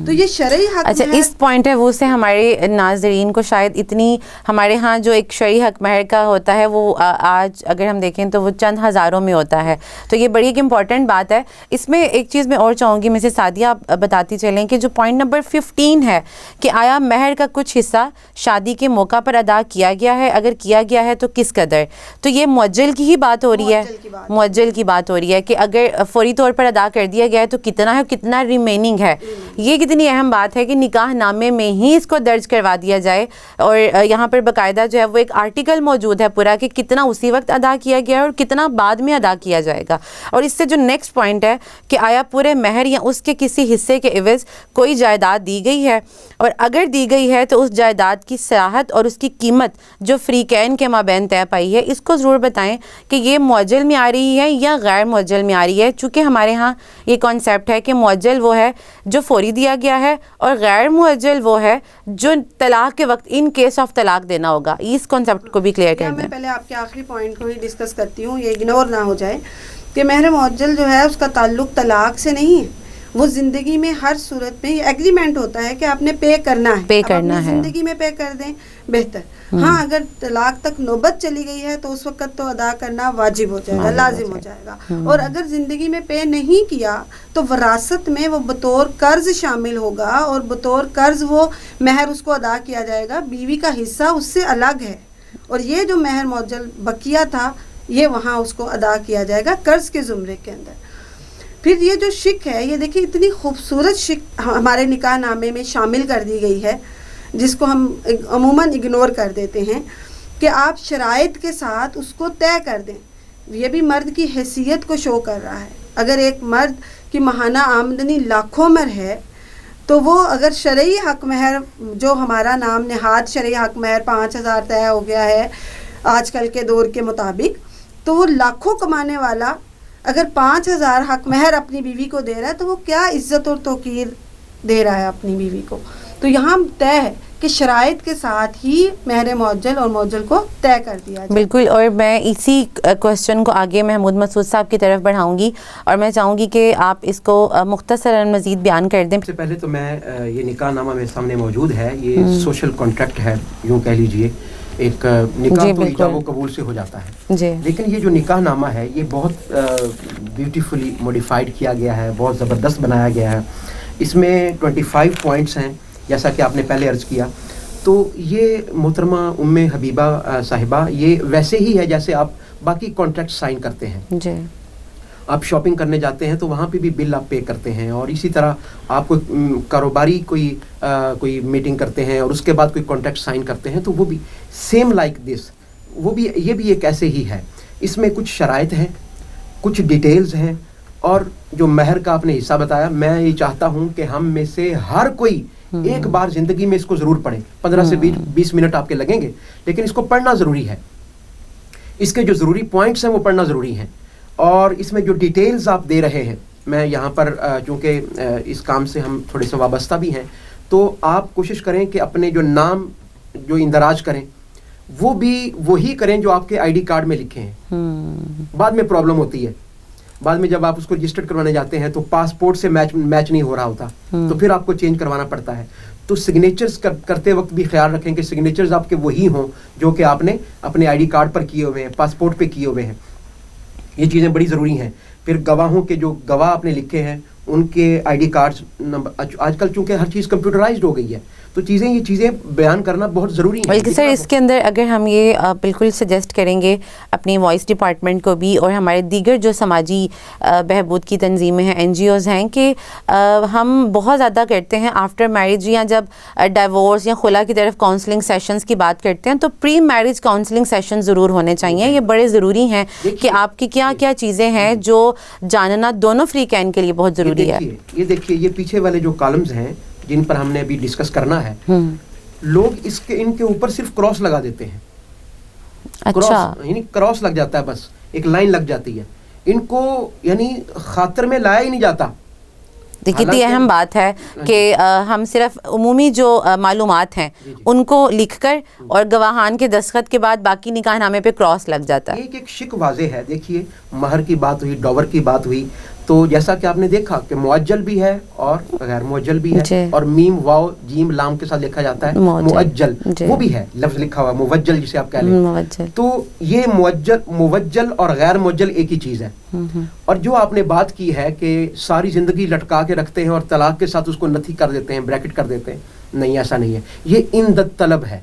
تو یہ شرعی حق. اچھا, اس پوائنٹ ہے وہ سے ہمارے ناظرین کو شاید اتنی, ہمارے ہاں جو ایک شرعی حق مہر کا ہوتا ہے وہ آج اگر ہم دیکھیں تو وہ چند ہزاروں میں ہوتا ہے. تو یہ بڑی ایک امپورٹنٹ بات ہے. اس میں ایک چیز میں اور چاہوں گی مسز سعدیہ آپ بتاتی چلیں کہ جو پوائنٹ نمبر 15 ہے کہ آیا مہر کا کچھ حصہ شادی کے موقع پر ادا کیا گیا ہے, اگر کیا گیا ہے تو کس قدر. تو یہ معجل کی ہی بات ہو رہی ہے, معجل کی بات ہو رہی ہے کہ اگر فوری طور پر ادا کر دیا گیا ہے تو کتنا ہے, کتنا ریمیننگ ہے. یہ کتنی اہم بات ہے کہ نکاح نامے میں ہی اس کو درج کروا دیا جائے, اور یہاں پر باقاعدہ جو ہے وہ ایک آرٹیکل موجود ہے پورا کہ کتنا اسی وقت ادا کیا گیا ہے اور کتنا بعد میں ادا کیا جائے گا. اور اس سے جو نیکسٹ پوائنٹ ہے کہ آیا پورے مہر یا اس کے کسی حصے کے عوض کوئی جائیداد دی گئی ہے, اور اگر دی گئی ہے تو اس جائیداد کی صلاحت اور اس کی قیمت جو فریقین کے مابین طے پائی ہے, اس کو ضرور بتائیں کہ یہ معجل میں آ رہی ہے یا غیر معجل میں آ رہی ہے. چونکہ ہمارے ہاں یہ کانسیپٹ ہے کہ معجل وہ ہے جو فوری دیا گیا ہے اور غیر معجل وہ ہے جو طلاق کے وقت ان کیس آف طلاق دینا ہوگا. اس کانسیپٹ کو بھی کلیئر کر دیں. میں پہلے آپ کے آخری پوائنٹ کو ہی ڈسکس کرتی ہوں, یہ اگنور نہ ہو جائے کہ مہر معجل جو ہے اس کا تعلق طلاق سے نہیں ہے. وہ زندگی میں ہر صورت میں یہ ایگریمنٹ ہوتا ہے کہ آپ نے پے کرنا ہے, پے کرنا ہے, زندگی میں پے کر دیں بہتر. ہاں اگر طلاق تک نوبت چلی گئی ہے تو اس وقت تو ادا کرنا واجب ہو جائے گا, لازم ہو جائے گا. اور اگر زندگی میں پے نہیں کیا تو وراثت میں وہ بطور قرض شامل ہوگا, اور بطور قرض وہ مہر اس کو ادا کیا جائے گا. بیوی کا حصہ اس سے الگ ہے, اور یہ جو مہر معجل بقیہ تھا یہ وہاں اس کو ادا کیا جائے گا قرض کے زمرے کے اندر. پھر یہ جو شک ہے, یہ دیکھیں اتنی خوبصورت شک ہمارے نکاح نامے میں شامل کر دی گئی ہے جس کو ہم عموماً اگنور کر دیتے ہیں, کہ آپ شرائط کے ساتھ اس کو طے کر دیں. یہ بھی مرد کی حیثیت کو شو کر رہا ہے. اگر ایک مرد کی ماہانہ آمدنی لاکھوں میں ہے تو وہ اگر شرعی حق مہر جو ہمارا نام نہاد شرعی حق مہر 5000 طے ہو گیا ہے آج کل کے دور کے مطابق, تو وہ لاکھوں کمانے والا اگر 5000 حق مہر اپنی بیوی کو دے رہا ہے تو وہ کیا عزت اور توقیر دے رہا ہے اپنی بیوی کو. تو یہاں طے ہے کہ شرائط کے ساتھ ہی مہر معجل اور معجل کو طے کر دیا جائے. بالکل. اور میں اسی کوشچن کو آگے محمود مسعود صاحب کی طرف بڑھاؤں گی, اور میں چاہوں گی کہ آپ اس کو مختصراً مزید بیان کر دیں. سب سے پہلے تو میں یہ نکاح نامہ میرے سامنے موجود ہے, یہ سوشل کانٹریکٹ ہے یوں کہہ لیجئے. ایک نکاح تو ایجاب و قبول سے ہو جاتا ہے, لیکن یہ جو نکاح نامہ ہے یہ بہت بیوٹیفلی موڈیفائڈ کیا گیا ہے, بہت زبردست بنایا گیا ہے. اس میں 25 پوائنٹس ہیں جیسا کہ آپ نے پہلے عرض کیا. تو یہ محترمہ ام حبیبہ صاحبہ یہ ویسے ہی ہے جیسے آپ باقی کانٹریکٹ سائن کرتے ہیں. جی, آپ شاپنگ کرنے جاتے ہیں تو وہاں پہ بھی بل آپ پے کرتے ہیں, اور اسی طرح آپ کو کاروباری کوئی میٹنگ کرتے ہیں اور اس کے بعد کوئی کانٹریکٹ سائن کرتے ہیں تو وہ بھی سیم لائک دس, وہ بھی یہ بھی ایک ایسے ہی ہے. اس میں کچھ شرائط ہیں, کچھ ڈیٹیلز ہیں, اور جو مہر کا آپ نے حصہ بتایا, میں یہ چاہتا ہوں کہ ہم میں سے ہر کوئی ایک بار زندگی میں اس کو ضرور پڑھیں. 15 سے 20 منٹ آپ کے لگیں گے, لیکن اس کو پڑھنا ضروری ہے. اس کے جو ضروری پوائنٹس ہیں وہ پڑھنا ضروری ہیں, اور اس میں جو ڈیٹیلز آپ دے رہے ہیں, میں یہاں پر چونکہ اس کام سے ہم تھوڑے سے وابستہ بھی ہیں, تو آپ کوشش کریں کہ اپنے جو نام جو اندراج کریں وہ بھی وہی کریں جو آپ کے آئی ڈی کارڈ میں لکھے ہیں. بعد میں پرابلم ہوتی ہے, بعد میں جب آپ اس کو رجسٹر کروانے جاتے ہیں تو پاسپورٹ سے میچ نہیں ہو رہا ہوتا, تو پھر آپ کو چینج کروانا پڑتا ہے. تو سگنیچرز کرتے وقت بھی خیال رکھیں کہ سگنیچرز آپ کے وہی ہوں جو کہ آپ نے اپنے آئی ڈی کارڈ پر کیے ہوئے ہیں, پاسپورٹ پہ کیے ہوئے ہیں. یہ چیزیں بڑی ضروری ہیں. پھر گواہوں کے جو گواہ آپ نے لکھے ہیں ان کے آئی ڈی کارڈز نمبر, آج کل چونکہ ہر چیز کمپیوٹرائزڈ ہو گئی ہے تو یہ چیزیں بیان کرنا بہت ضروری ہے. بلکہ سر اس کے اندر اگر ہم یہ بالکل سجیسٹ کریں گے اپنی وائس ڈپارٹمنٹ کو بھی اور ہمارے دیگر جو سماجی بہبود کی تنظیمیں ہیں, این جی اوز ہیں, کہ ہم بہت زیادہ کرتے ہیں آفٹر میرج یا جب ڈائیورس یا خلا کی طرف کاؤنسلنگ سیشنز کی بات کرتے ہیں تو پری میرج کاؤنسلنگ سیشن ضرور ہونے چاہیے. یہ بڑے ضروری ہیں کہ آپ کی کیا کیا چیزیں ہیں جو جاننا دونوں فریقین کے لیے بہت ضروری ہے. یہ دیکھیے یہ پیچھے والے جو کالمز ہیں جن پر ہم نے ابھی ڈسکس کرنا ہے, لوگ ان کے اوپر صرف کراس لگا دیتے ہیں. اچھا, یعنی کراس لگ جاتا ہے, بس ایک لائن لگ جاتی ہے, ان کو یعنی خاطر میں لایا ہی نہیں جاتا. کتنی اہم بات ہے کہ ہم صرف عمومی جو معلومات ہیں ان کو لکھ کر اور گواہان کے دستخط کے بعد باقی نکاح نامے پہ کراس لگ جاتا ہے. ایک شک واضح ہے. دیکھیے مہر کی بات ہوئی, ڈاور کی بات ہوئی, تو جیسا کہ آپ نے دیکھا کہ معجل بھی ہے اور غیر معجل بھی ہے, اور میم واو جیم لام کے ساتھ لکھا جاتا ہے معجل, وہ بھی ہے لفظ لکھا ہوا موجل جسے آپ کہہ لیں. تو یہ موجل اور غیر معجل ایک ہی چیز ہے. اور جو آپ نے بات کی ہے کہ ساری زندگی لٹکا کے رکھتے ہیں اور طلاق کے ساتھ اس کو نتھی کر دیتے ہیں, بریکٹ کر دیتے ہیں, نہیں ایسا نہیں ہے. یہ اندت طلب ہے.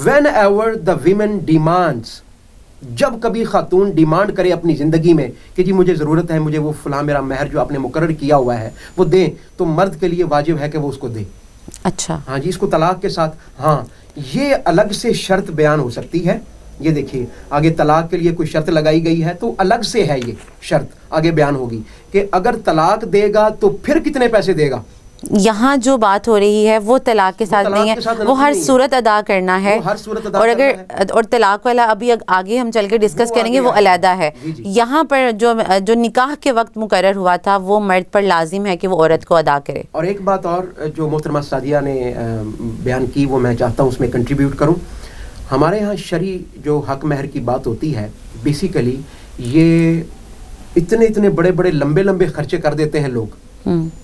Whenever the women demands, جب کبھی خاتون ڈیمانڈ کرے اپنی زندگی میں کہ جی مجھے ضرورت ہے, مجھے وہ فلاں میرا مہر جو آپ نے مقرر کیا ہوا ہے وہ دیں, تو مرد کے لیے واجب ہے کہ وہ اس کو دے. اچھا, ہاں جی, اس کو طلاق کے ساتھ, ہاں یہ الگ سے شرط بیان ہو سکتی ہے. یہ دیکھیے آگے طلاق کے لیے کوئی شرط لگائی گئی ہے تو الگ سے ہے یہ شرط آگے بیان ہوگی کہ اگر طلاق دے گا تو پھر کتنے پیسے دے گا. یہاں جو بات ہو رہی ہے وہ طلاق کے ساتھ نہیں ہے, وہ ہر صورت ادا کرنا ہے. اور اگر اور طلاق والا ابھی آگے ہم چل کے ڈسکس کریں گے وہ علیحدہ ہے. یہاں پر جو نکاح کے وقت مقرر ہوا تھا وہ مرد پر لازم ہے کہ وہ عورت کو ادا کرے. اور ایک بات اور جو محترمہ سعدیہ نے بیان کی وہ میں چاہتا ہوں اس میں کنٹریبیوٹ کروں. ہمارے ہاں شرعی جو حق مہر کی بات ہوتی ہے, بیسیکلی یہ اتنے بڑے بڑے لمبے خرچے کر دیتے ہیں لوگ,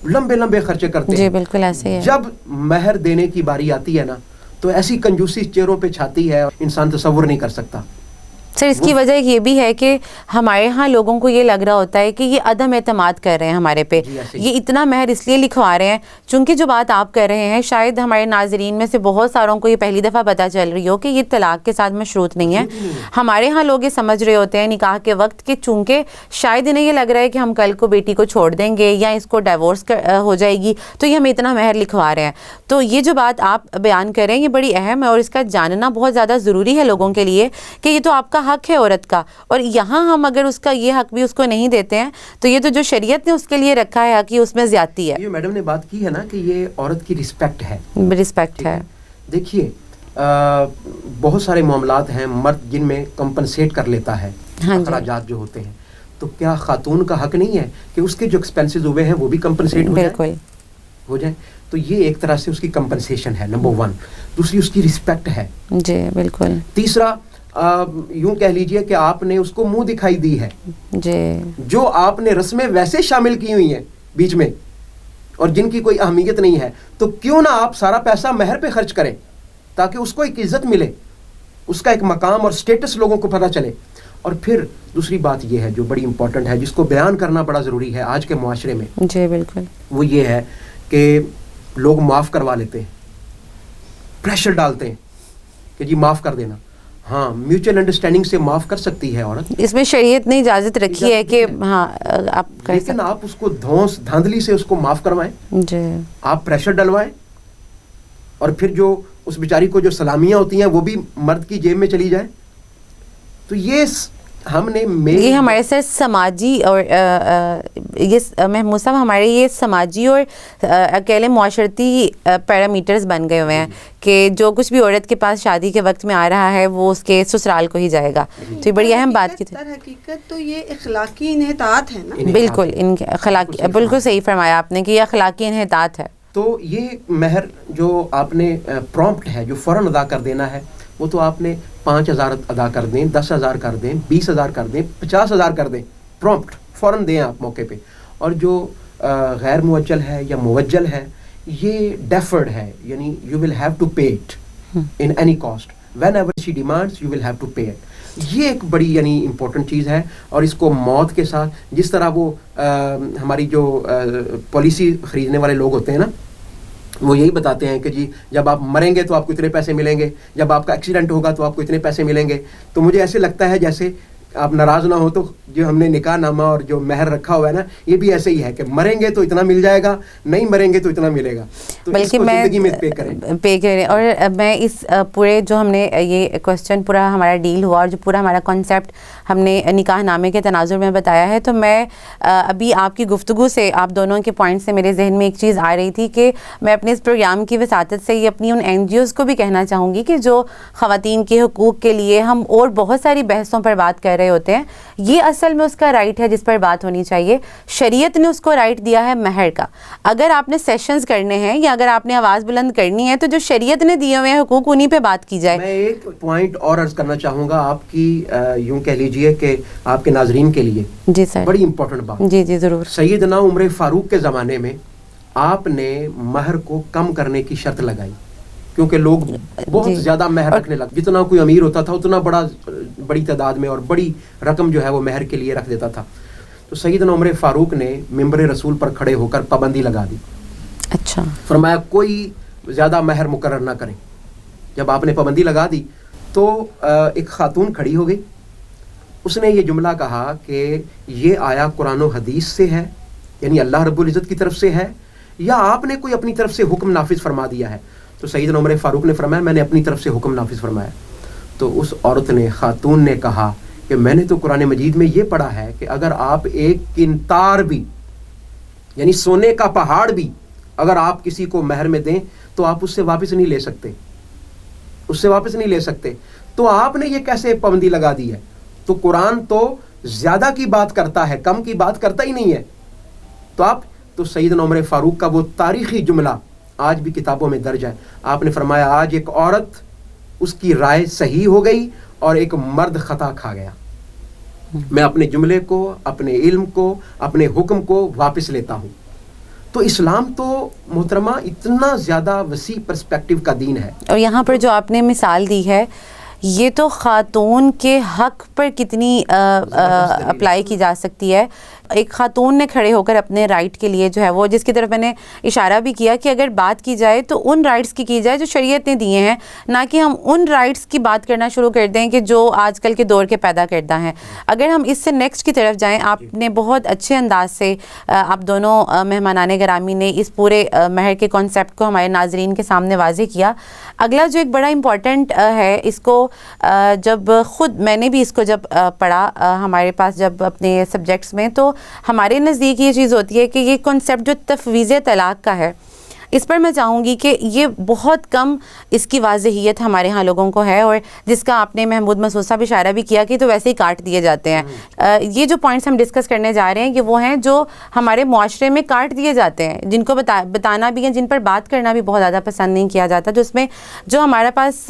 لمبے خرچے کرتے ہیں. جی بالکل ایسے ہے. جب مہر دینے کی باری آتی ہے نا تو ایسی کنجوسی چہروں پہ چھاتی ہے انسان تصور نہیں کر سکتا. سر اس کی وجہ یہ بھی ہے کہ ہمارے ہاں لوگوں کو یہ لگ رہا ہوتا ہے کہ یہ عدم اعتماد کر رہے ہیں ہمارے پہ, یہ اتنا مہر اس لیے لکھوا رہے ہیں چونکہ جو بات آپ کر رہے ہیں شاید ہمارے ناظرین میں سے بہت ساروں کو یہ پہلی دفعہ پتہ چل رہی ہو کہ یہ طلاق کے ساتھ مشروط نہیں ہے. ہمارے ہاں لوگ یہ سمجھ رہے ہوتے ہیں نکاح کے وقت کہ چونکہ شاید انہیں یہ لگ رہا ہے کہ ہم کل کو بیٹی کو چھوڑ دیں گے یا اس کو ڈائیورس ہو جائے گی تو یہ ہمیں اتنا مہر لکھوا رہے ہیں. تو یہ جو بات آپ بیان کر رہے ہیں یہ بڑی اہم ہے اور اس کا جاننا بہت زیادہ ضروری ہے لوگوں کے لیے کہ یہ تو آپ کا حق ہے عورت کا, اور یہاں ہم اگر اس کا یہ حق بھی اس کو نہیں دیتے ہیں تو یہ تو جو شریعت نے اس کے لیے رکھا ہے کہ اس میں زیادتی ہے. یہ میڈم نے بات کی ہے نا کہ یہ عورت کی رسپیکٹ ہے, رسپیکٹ ہے. دیکھیے بہت سارے معاملات ہیں مرد جن میں کمپنسیٹ کر لیتا ہے اخراجات جو ہوتے ہیں, تو کیا خاتون کا حق نہیں ہے کہ اس کے جو ایکسپینسز ہوئے ہیں وہ بھی کمپنسیٹ ہو جائے. تو یہ ایک طرح سے اس کی کمپنسیشن ہے نمبر 1. دوسری اس کی رسپیکٹ ہے. جی بالکل. تیسرا یوں کہہ لیجئے کہ آپ نے اس کو منہ دکھائی دی ہے, جی جو آپ نے رسمیں ویسے شامل کی ہوئی ہیں بیچ میں اور جن کی کوئی اہمیت نہیں ہے, تو کیوں نہ آپ سارا پیسہ مہر پہ خرچ کریں تاکہ اس کو ایک عزت ملے, اس کا ایک مقام اور سٹیٹس لوگوں کو پتہ چلے. اور پھر دوسری بات یہ ہے جو بڑی امپورٹنٹ ہے جس کو بیان کرنا بڑا ضروری ہے آج کے معاشرے میں. جی بالکل. وہ یہ ہے کہ لوگ معاف کروا لیتے ہیں, پریشر ڈالتے ہیں کہ جی معاف کر دینا. ہاں میوچل انڈرسٹینڈنگ سے معاف کر سکتی ہے عورت, اس میں شریعت نے اجازت رکھی ہے کہ ہاں آپ کر سکتے, لیکن آپ اس کو دھونس دھاندلی سے اس کو معاف کروائیں. جی آپ پریشر ڈلوائیں اور پھر جو اس بیچاری کو جو سلامیاں ہوتی ہیں وہ بھی مرد کی جیب میں چلی جائیں. تو یہ ہم نے یہ ہمارے ساتھ سماجی اور یہ محمود صاحب ہمارے یہ سماجی اور اکیلے معاشرتی پیرامیٹرز بن گئے ہوئے ہیں کہ جو کچھ بھی عورت کے پاس شادی کے وقت میں آ رہا ہے وہ اس کے سسرال کو ہی جائے گا. تو یہ بڑی اہم بات کی تھی. حقیقت تو یہ اخلاقی انحطاط ہے نا. بالکل ان کے اخلاقی, بالکل صحیح فرمایا آپ نے کہ یہ اخلاقی انحطاط ہے. تو یہ مہر جو آپ نے پرومپٹ ہے جو فوراً ادا کر دینا ہے, وہ تو آپ نے 5,000 ادا کر دیں, 10,000 کر دیں, 20,000 کر دیں, 50,000 کر دیں, پرومپٹ فوراً دیں آپ موقع پہ. اور جو غیر موجل ہے یا موجل ہے یہ ڈیفرڈ ہے, یعنی you will have to pay it in any cost, whenever she demands you will have to pay it. یہ ایک بڑی یعنی امپورٹنٹ چیز ہے. اور اس کو موت کے ساتھ, جس طرح وہ ہماری جو پالیسی خریدنے والے لوگ ہوتے ہیں نا, وہ یہی بتاتے ہیں کہ جی جب آپ مریں گے تو آپ کو اتنے پیسے ملیں گے, جب آپ کا ایکسیڈنٹ ہوگا تو آپ کو اتنے پیسے ملیں گے. تو مجھے ایسے لگتا ہے جیسے آپ ناراض نہ ہو تو جو ہم نے نکاح نامہ اور جو مہر رکھا ہوا ہے نا, یہ بھی ایسے ہی ہے کہ مریں گے تو اتنا مل جائے گا, نہیں مریں گے تو اتنا ملے گا. تو بلکہ میں پے کریں. اور میں اس پورے جو ہم نے یہ کوشچن پورا ہمارا ڈیل ہوا اور جو پورا ہمارا کانسیپٹ ہم نے نکاح نامے کے تناظر میں بتایا ہے, تو میں ابھی آپ کی گفتگو سے, آپ دونوں کے پوائنٹ سے میرے ذہن میں ایک چیز آ رہی تھی کہ میں اپنے اس پروگرام کی وساطت سے یہ اپنی ان این جی اوز کو بھی کہنا چاہوں گی کہ جو خواتین کے حقوق کے لیے ہم اور بہت ساری بحثوں پر بات کر رہے ہوتے ہیں, یہ اصل میں اس کا رائٹ ہے جس پر بات ہونی چاہیے. شریعت نے اس کو رائٹ دیا ہے مہر کا. اگر آپ نے سیشنز کرنے ہیں یا اگر آپ نے آواز بلند کرنی ہے تو جو شریعت نے دیے ہوئے حقوق انہی پہ بات کی جائے. میں ایک پوائنٹ اور عرض کرنا چاہوں گا آپ کی, یوں کہہ لیجئے کہ آپ کے ناظرین کے لیے, جی سر, بڑی امپورٹنٹ بات. جی جی ضرور. سیدنا عمر فاروق کے زمانے میں آپ نے مہر کو کم کرنے کی شرط لگائی, کیونکہ لوگ بہت زیادہ مہر رکھنے لگے. جتنا کوئی امیر ہوتا تھا اتنا بڑی تعداد میں اور بڑی رقم جو ہے وہ مہر کے لیے رکھ دیتا تھا. تو سیدنا عمر فاروق نے ممبر رسول پر کھڑے ہو کر پابندی لگا دی. اچھا. فرمایا کوئی زیادہ مہر مقرر نہ کریں. جب آپ نے پابندی لگا دی تو ایک خاتون کھڑی ہو گئی, اس نے یہ جملہ کہا کہ یہ آیا قرآن و حدیث سے ہے, یعنی اللہ رب العزت کی طرف سے ہے, یا آپ نے کوئی اپنی طرف سے حکم نافذ فرما دیا ہے. تو سیدنا عمر فاروق نے فرمایا میں نے اپنی طرف سے حکم نافذ فرمایا. تو اس عورت نے, خاتون نے کہا کہ میں نے تو قرآن مجید میں یہ پڑھا ہے کہ اگر آپ ایک قنطار بھی, یعنی سونے کا پہاڑ بھی, اگر آپ کسی کو مہر میں دیں تو آپ اس سے واپس نہیں لے سکتے, اس سے واپس نہیں لے سکتے. تو آپ نے یہ کیسے پابندی لگا دی ہے؟ تو قرآن تو زیادہ کی بات کرتا ہے, کم کی بات کرتا ہی نہیں ہے. تو سیدنا عمر فاروق کا وہ تاریخی جملہ آج بھی کتابوں میں درج ہے. آپ نے فرمایا آج ایک عورت, اس کی رائے صحیح ہو گئی اور ایک مرد خطا کھا گیا. میں اپنے جملے کو, اپنے علم کو, اپنے حکم کو واپس لیتا ہوں. تو اسلام تو محترمہ اتنا زیادہ وسیع پرسپیکٹیو کا دین ہے. اور یہاں پر جو آپ نے مثال دی ہے یہ تو خاتون کے حق پر کتنی اپلائی کی جا سکتی ہے. ایک خاتون نے کھڑے ہو کر اپنے رائٹ کے لیے جو ہے وہ, جس کی طرف میں نے اشارہ بھی کیا کہ اگر بات کی جائے تو ان رائٹس کی جائے جو شریعت نے دیے ہیں, نہ کہ ہم ان رائٹس کی بات کرنا شروع کر دیں کہ جو آج کل کے دور کے پیدا کردہ ہیں. اگر ہم اس سے نیکسٹ کی طرف جائیں, آپ نے بہت اچھے انداز سے, آپ دونوں مہمانان گرامی نے اس پورے مہر کے کانسیپٹ کو ہمارے ناظرین کے سامنے واضح کیا. اگلا جو ایک بڑا امپورٹنٹ ہے, اس کو جب خود میں نے بھی اس کو جب پڑھا ہمارے پاس جب اپنے سبجیکٹس میں, تو ہمارے نزدیک یہ چیز ہوتی ہے کہ یہ کنسیپٹ جو تفویض طلاق کا ہے, اس پر میں چاہوں گی کہ یہ بہت کم اس کی واضحیت ہمارے ہاں لوگوں کو ہے, اور جس کا آپ نے محمود مسعود صاحب اشارہ بھی کیا کہ تو ویسے ہی کاٹ دیے جاتے ہیں. یہ جو پوائنٹس ہم ڈسکس کرنے جا رہے ہیں یہ وہ ہیں جو ہمارے معاشرے میں کاٹ دیے جاتے ہیں, جن کو بتانا بھی ہے, جن پر بات کرنا بھی بہت زیادہ پسند نہیں کیا جاتا. جس میں جو ہمارے پاس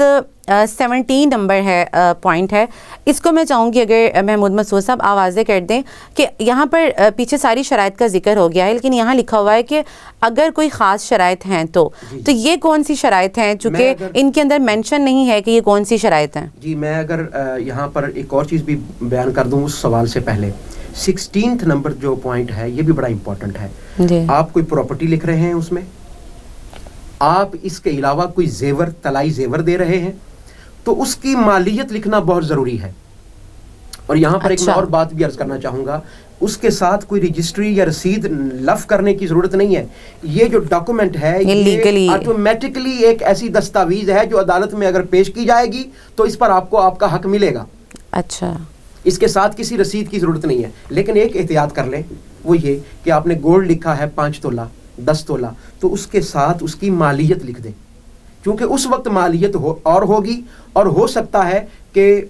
17 نمبر ہے, پوائنٹ ہے, اس کو میں چاہوں گی اگر محمود مسعود صاحب آوازیں کر دیں کہ یہاں پر پیچھے ساری شرائط کا ذکر ہو گیا ہے, لیکن یہاں لکھا ہوا ہے کہ اگر کوئی خاص شرائط ہیں تو یہ کون سی شرائط ہیں, چونکہ ان کے اندر مینشن نہیں ہے کہ یہ کون سی شرائط ہیں. جی میں اگر یہاں پر ایک اور چیز بھی بیان کر دوں اس سوال سے پہلے, 16 نمبر جو پوائنٹ ہے یہ بھی بڑا امپورٹنٹ ہے. آپ کوئی پراپرٹی لکھ رہے ہیں, اس میں آپ اس کے علاوہ کوئی زیور, طلائی زیور دے رہے ہیں, تو اس کی مالیت لکھنا بہت ضروری ہے. اور یہاں پر ایک اور بات بھی عرض کرنا چاہوں گا, اس کے ساتھ کوئی رجسٹری یا رسید لف کرنے کی ضرورت نہیں ہے. یہ جو ڈاکومنٹ ہے یہ آٹومیٹکلی ایک ایسی دستاویز ہے جو عدالت میں اگر پیش کی جائے گی تو اس پر آپ کو آپ کا حق ملے گا. اچھا, اس کے ساتھ کسی رسید کی ضرورت نہیں ہے. لیکن ایک احتیاط کر لیں, وہ یہ کہ آپ نے گولڈ لکھا ہے 5 تولہ 10 تولہ, تو اس کے ساتھ اس کی مالیت لکھ دیں, کیونکہ اس وقت مالیت اور ہوگی, اور ہو سکتا ہے کہ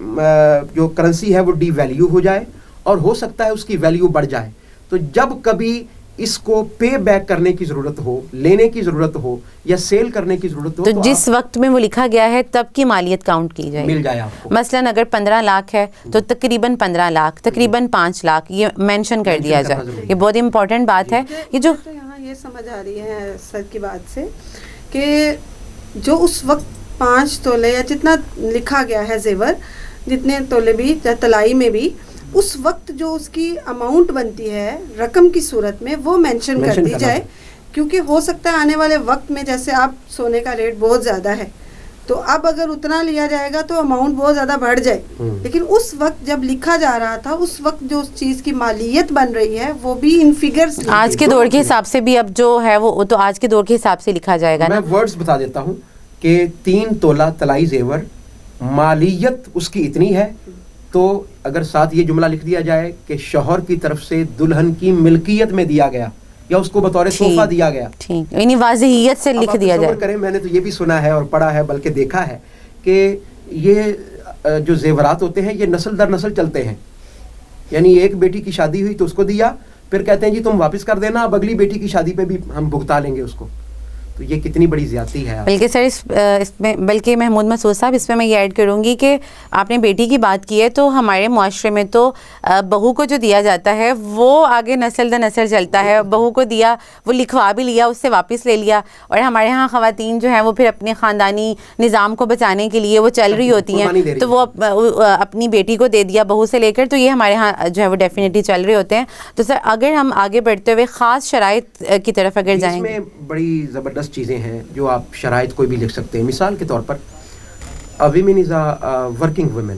جو کرنسی ہے وہ ڈی ویلیو ہو جائے, اور ہو سکتا ہے اس کی ویلیو بڑھ جائے. تو جب کبھی اس کو پے بیک کرنے کی ضرورت ہو, لینے کی ضرورت ہو یا سیل کرنے کی ضرورت ہو, تو جس وقت میں وہ لکھا گیا ہے تب کی مالیت کاؤنٹ کی جائے, مل جائے آپ کو. مثلاً اگر 15 لاکھ ہے تو تقریباً 15 لاکھ, تقریباً 5 لاکھ, یہ مینشن کر دیا جائے. یہ بہت امپورٹنٹ بات ہے. یہ جو یہاں یہ سمجھ آ رہی ہے سر کی بات سے کہ جو اس وقت 5 تولے یا جتنا لکھا گیا ہے زیور, جتنے تولے بھی طلائی میں بھی, اس وقت جو اس کی اماؤنٹ بنتی ہے رقم کی صورت میں وہ مینشن کر دی جائے, کیونکہ ہو سکتا ہے آنے والے وقت میں جیسے آپ سونے کا ریٹ بہت زیادہ ہے تو اب اگر اتنا لیا جائے گا تو اماؤنٹ بہت زیادہ بڑھ جائے, لیکن اس وقت جب لکھا جا رہا تھا اس وقت جو اس چیز کی مالیت بن رہی ہے وہ بھی ان فگرز آج کے دور کے حساب سے بھی اب جو ہے وہ تو آج کے دور کے حساب سے لکھا جائے گا. میں ورڈز بتا دیتا ہوں کہ 3 تولہ طلائی زیور مالیت اس کی اتنی ہے, تو اگر ساتھ یہ جملہ لکھ دیا جائے کہ شوہر کی طرف سے دلہن کی ملکیت میں دیا گیا یا اس کو بطور تحفہ دیا گیا, ٹھیک, یعنی واضحیت سے لکھ دیا جائے. کریں, میں نے تو یہ بھی سنا ہے اور پڑھا ہے بلکہ دیکھا ہے کہ یہ جو زیورات ہوتے ہیں یہ نسل در نسل چلتے ہیں. یعنی ایک بیٹی کی شادی ہوئی تو اس کو دیا, پھر کہتے ہیں جی تم واپس کر دینا, اب اگلی بیٹی کی شادی پہ بھی ہم بھگتا لیں گے اس کو. تو یہ کتنی بڑی زیادتی ہے. بلکہ سر اس میں بلکہ محمود مسعود صاحب اس میں یہ ایڈ کروں گی کہ آپ نے بیٹی کی بات کی ہے تو ہمارے معاشرے میں تو بہو کو جو دیا جاتا ہے وہ آگے نسل در نسل چلتا ہے. بہو کو دیا, وہ لکھوا بھی لیا, اس سے واپس لے لیا, اور ہمارے ہاں خواتین جو ہیں وہ پھر اپنے خاندانی نظام کو بچانے کے لیے وہ چل رہی ہوتی ہیں تو وہ اپنی بیٹی کو دے دیا بہو سے لے کر, تو یہ ہمارے ہاں جو ہے وہ ڈیفینیٹلی چل رہے ہوتے ہیں. تو سر اگر ہم آگے بڑھتے ہوئے خاص شرائط کی طرف اگر جائیں گے, بڑی زبردست چیزیں ہیں جو آپ شرائط کوئی بھی لکھ سکتے ہیں. مثال کے طور پر ویمن از ورکنگ ویمن,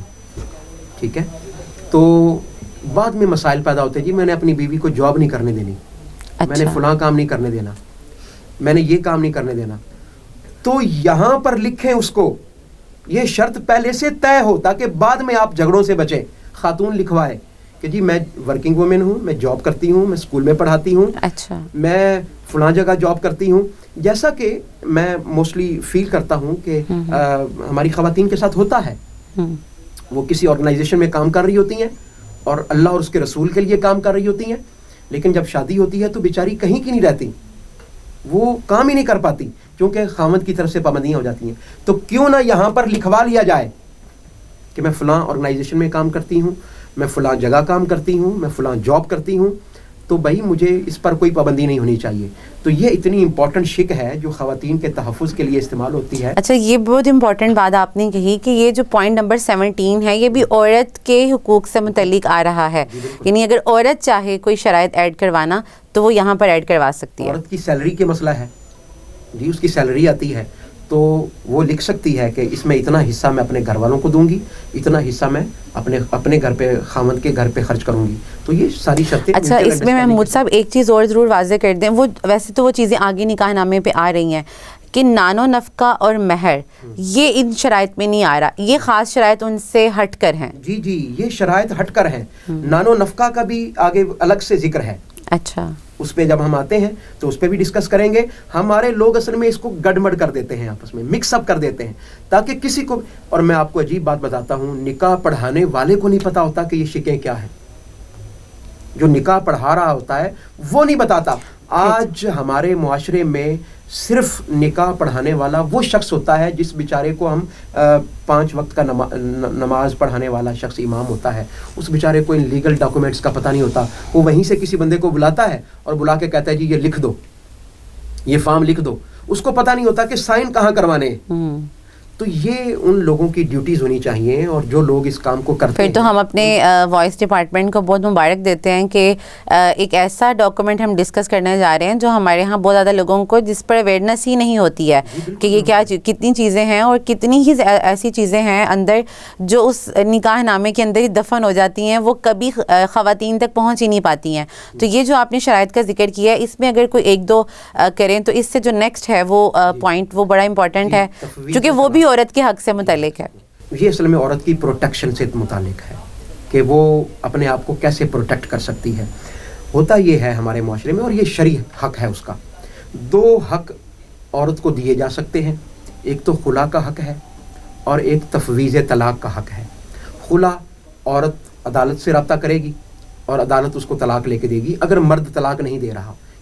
ٹھیک ہے, تو بعد میں مسائل پیدا ہوتے ہیں, جی میں نے اپنی بیوی کو جاب نہیں کرنے دینی, میں نے فلاں کام نہیں کرنے دینا, میں نے یہ کام نہیں کرنے دینا. تو یہاں پر لکھیں اس کو, یہ شرط پہلے سے طے ہو تاکہ بعد میں آپ جھگڑوں سے بچیں. خاتون لکھوائے کہ جی میں ورکنگ وومن ہوں, میں جاب کرتی ہوں, میں اسکول میں پڑھاتی ہوں, اچھا میں فلاں جگہ جاب کرتی ہوں. جیسا کہ میں موسٹلی فیل کرتا ہوں کہ ہماری خواتین کے ساتھ ہوتا ہے, وہ کسی آرگنائزیشن میں کام کر رہی ہوتی ہیں اور اللہ اور اس کے رسول کے لیے کام کر رہی ہوتی ہیں, لیکن جب شادی ہوتی ہے تو بیچاری کہیں کی نہیں رہتی, وہ کام ہی نہیں کر پاتی کیونکہ خاوند کی طرف سے پابندیاں ہو جاتی ہیں. تو کیوں نہ یہاں پر لکھوا لیا جائے کہ میں فلاں آرگنائزیشن میں کام کرتی ہوں, میں فلاں جگہ کام کرتی ہوں, میں فلاں جاب کرتی ہوں, تو بھائی مجھے اس پر کوئی پابندی نہیں ہونی چاہیے. تو یہ اتنی امپورٹنٹ شک ہے جو خواتین کے تحفظ کے لیے استعمال ہوتی ہے. اچھا, یہ بہت امپورٹنٹ بات آپ نے کہی کہ یہ جو پوائنٹ نمبر 17 ہے یہ بھی عورت کے حقوق سے متعلق آ رہا ہے. یعنی اگر عورت چاہے کوئی شرائط ایڈ کروانا تو وہ یہاں پر ایڈ کروا سکتی ہے. عورت کی سیلری کے مسئلہ ہے, جی اس کی سیلری آتی ہے تو وہ لکھ سکتی ہے کہ اس میں اتنا حصہ میں اپنے گھر والوں کو دوں گی, اتنا حصہ میں اپنے گھر پہ خاوند کے گھر پہ خرچ کروں گی. تو یہ ساری شرطیں. اچھا, اس میں محمود صاحب ایک چیز اور ضرور واضح کر دیں, وہ ویسے تو وہ چیزیں آگے نکاح نامے پہ آ رہی ہیں کہ نان و نفقہ اور مہر یہ ان شرائط میں نہیں آ رہا, یہ خاص شرائط ان سے ہٹ کر ہیں. جی جی, یہ شرائط ہٹ کر ہیں. نان و نفقہ کا بھی آگے الگ سے ذکر ہے. اچھا, اس پہ جب ہم آتے ہیں تو اس پہ بھی ڈسکس کریں گے. ہمارے لوگ اصل میں اس کو گڑمڑ کر دیتے ہیں, آپس میں مکس اپ کر دیتے ہیں تاکہ کسی کو, اور میں آپ کو عجیب بات بتاتا ہوں, نکاح پڑھانے والے کو نہیں پتا ہوتا کہ یہ شکیں کیا ہیں. جو نکاح پڑھا رہا ہوتا ہے وہ نہیں بتاتا. آج ہمارے معاشرے میں صرف نکاح پڑھانے والا وہ شخص ہوتا ہے جس بیچارے کو ہم 5 وقت کا نماز پڑھانے والا شخص امام ہوتا ہے, اس بیچارے کو ان لیگل ڈاکومنٹس کا پتہ نہیں ہوتا. وہ وہیں سے کسی بندے کو بلاتا ہے اور بلا کے کہتا ہے جی یہ لکھ دو, یہ فارم لکھ دو. اس کو پتہ نہیں ہوتا کہ سائن کہاں کروانے ہیں. تو یہ ان لوگوں کی ڈیوٹیز ہونی چاہیے, اور جو لوگ اس کام کو کرتے ہیں. پھر تو ہم اپنے وائس ڈپارٹمنٹ کو بہت مبارک دیتے ہیں کہ ایک ایسا ڈاکومنٹ ہم ڈسکس کرنے جا رہے ہیں جو ہمارے ہاں بہت زیادہ لوگوں کو جس پر اویئرنیس ہی نہیں ہوتی ہے کہ یہ کیا کتنی چیزیں ہیں اور کتنی ہی ایسی چیزیں ہیں اندر جو اس نکاح نامے کے اندر ہی دفن ہو جاتی ہیں, وہ کبھی خواتین تک پہنچ ہی نہیں پاتی ہیں. تو یہ جو آپ نے شرائط کا ذکر کیا ہے, اس میں اگر کوئی 1-2 کریں تو اس سے جو نیکسٹ ہے وہ پوائنٹ وہ بڑا امپورٹنٹ ہے کیونکہ وہ بھی عورت کے حق سے متعلق ہے. یہ اصل میں عورت کی پروٹیکشن سے متعلق ہے کہ وہ اپنے آپ کو کیسے پروٹیکٹ کر سکتی ہے. ہوتا یہ ہے ہمارے معاشرے میں, اور یہ شرعی حق ہے اس کا. 2 حق عورت کو دیے جا سکتے ہیں, ایک تو خلا کا حق ہے اور ایک تفویض طلاق کا حق ہے. خلا, عورت عدالت سے رابطہ کرے گی اور عدالت اس کو طلاق لے کے دے گی اگر مرد طلاق نہیں دے رہا.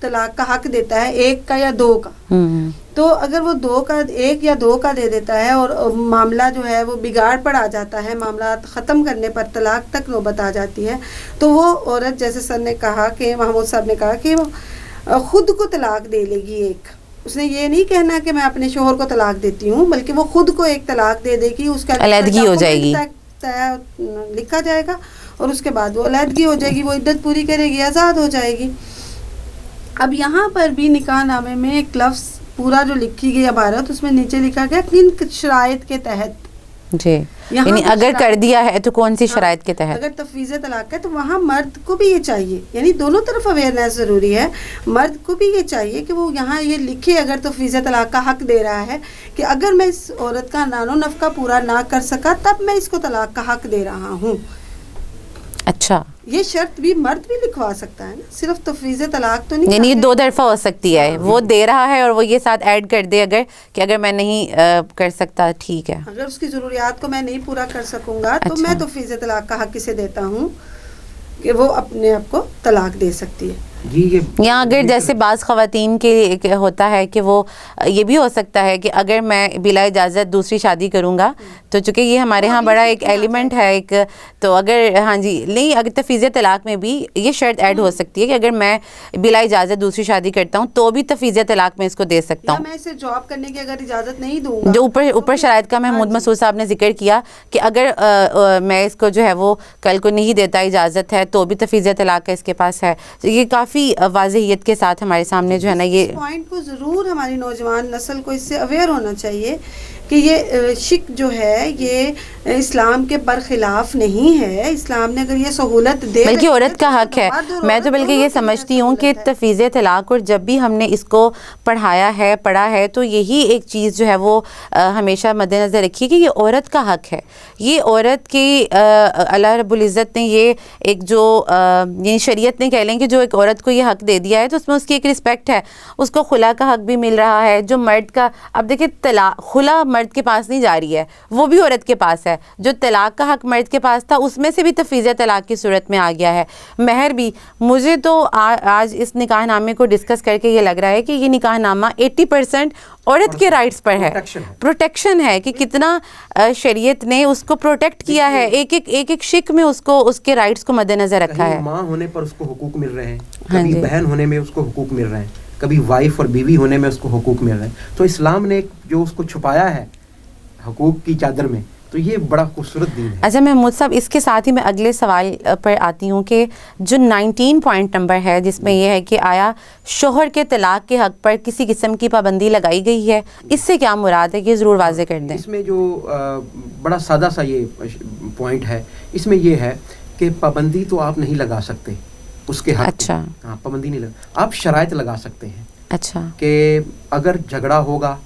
طلاق کا حق دیتا ہے 1 کا یا 2 کا، تو اگر وہ 2 کا 1 یا 2 کا دے دیتا ہے اور معاملہ جو ہے وہ بگاڑ پر آ جاتا ہے، معاملات ختم کرنے پر طلاق تک نوبت آ جاتی ہے، تو وہ عورت جیسے سر نے کہا کہ محمود صاحب نے کہا کہ وہ خود کو طلاق دے لے گی ایک. اس نے یہ نہیں کہنا کہ میں اپنے شوہر کو طلاق دیتی ہوں، بلکہ وہ خود کو ایک طلاق دے دے گی، اس کا علیحدگی ہو جائے گی، لکھا جائے گا اور اس کے بعد وہ علیحدگی ہو جائے گی، وہ عدت پوری کرے گی، آزاد ہو جائے گی. اب یہاں پر بھی نکاح نامے میں ایک لفظ پورا جو لکھی گئی عبارت، اس میں نیچے لکھا گیا کن شرائط کے تحت. جی، یعنی اگر کر دیا ہے تو کون سی شرائط کے تحت. اگر تفویض طلاق ہے تو وہاں مرد کو بھی یہ چاہیے، یعنی دونوں طرف اویئرنیس ضروری ہے. مرد کو بھی یہ چاہیے کہ وہ یہاں یہ لکھے اگر تفویض طلاق کا حق دے رہا ہے کہ اگر میں اس عورت کا نان و نفقہ پورا نہ کر سکا تب میں اس کو طلاق کا حق دے رہا ہوں. اچھا، یہ شرط بھی مرد بھی لکھوا سکتا ہے نا، صرف تفویض طلاق تو نہیں. یعنی یہ 2 طرفہ ہو سکتی ہے، وہ دے رہا ہے اور وہ یہ ساتھ ایڈ کر دے کہ اگر میں نہیں کر سکتا، ٹھیک ہے، اگر اس کی ضروریات کو میں نہیں پورا کر سکوں گا تو میں تفویض طلاق کا حق کسے دیتا ہوں کہ وہ اپنے آپ کو طلاق دے سکتی ہے. یہاں اگر جیسے بعض خواتین کے ہوتا ہے کہ وہ یہ بھی ہو سکتا ہے کہ اگر میں بلا اجازت دوسری شادی کروں گا تو چونکہ یہ ہمارے ہاں بڑا ایک ایلیمنٹ ہے ایک، تو اگر ہاں جی نہیں، اگر تفویض طلاق میں بھی یہ شرط ایڈ ہو سکتی ہے کہ اگر میں بلا اجازت دوسری شادی کرتا ہوں تو بھی تفویض طلاق میں اس کو دے سکتا ہوں. میں اسے جاب کرنے کی اگر اجازت نہیں دوں گا، جو اوپر شرائط کا محمود مسعود صاحب نے ذکر کیا کہ اگر میں اس کو جو ہے وہ کل کو نہیں دیتا اجازت ہے تو بھی تفویض طلاق کا اس کے پاس ہے. یہ کافی واضحیت کے ساتھ ہمارے سامنے جو ہے نا یہ پوائنٹ کو ضرور ہماری نوجوان نسل کو اس سے اویئر ہونا چاہیے کہ یہ شک جو ہے یہ اسلام کے برخلاف نہیں ہے. اسلام نے اگر یہ سہولت دے بلکہ عورت کا حق ہے. میں تو بلکہ یہ سمجھتی ہوں کہ تفویض طلاق اور جب بھی ہم نے اس کو پڑھایا ہے تو یہی ایک چیز جو ہے وہ ہمیشہ مد نظر رکھی کہ یہ عورت کا حق ہے. یہ عورت کی اللہ رب العزت نے یہ ایک جو یعنی شریعت نے کہہ لیں کہ جو ایک عورت کو یہ حق دے دیا ہے تو اس میں اس کی ایک رسپیکٹ ہے، اس کو خلا کا حق بھی مل رہا ہے. جو مرد کا اب دیکھیں طلاق خلا مرد کے پاس نہیں جا رہی ہے، وہ بھی عورت کے پاس ہے. جو طلاق کا حق مرد کے پاس تھا اس میں سے بھی تفویض طلاق کی صورت میں آ گیا ہے. مہر بھی مجھے تو آج اس نکاح نامے کو ڈسکس کر کے یہ لگ رہا ہے کہ یہ نکاح نامہ 80% عورت کے رائٹس پر ہے، پروٹیکشن ہے کہ کتنا شریعت نے اس کو پروٹیکٹ کیا ہے. ایک شک میں اس کے رائٹس کو مد نظر رکھا ہے. ماں ہونے پر اس کو حقوق مل رہے ہیں، کبھی بہن ہونے میں اس کو حقوق مل رہے ہیں، کبھی وائف اور بیوی ہونے میں اس کو حقوق مل رہے ہیں. تو اسلام نے جو اس کو چھپایا ہے حقوق کی چادر میں، تو یہ بڑا خوبصورت دین ہے. اچھا محمود صاحب، اس کے ساتھ ہی میں اگلے سوال پر آتی ہوں کہ جو 19 پوائنٹ نمبر ہے جس میں یہ ہے کہ آیا شوہر کے طلاق کے حق پر کسی قسم کی پابندی لگائی گئی ہے، اس سے کیا مراد ہے، یہ ضرور واضح کر دیں. اس میں جو بڑا سادہ سا یہ پوائنٹ ہے، اس میں یہ ہے کہ پابندی تو آپ نہیں لگا سکتے اس کے حق. اچھا، ہاں، پابندی نہیں لگا، آپ شرائط لگا سکتے ہیں. اچھا، کہ اگر جھگڑا ہوگا،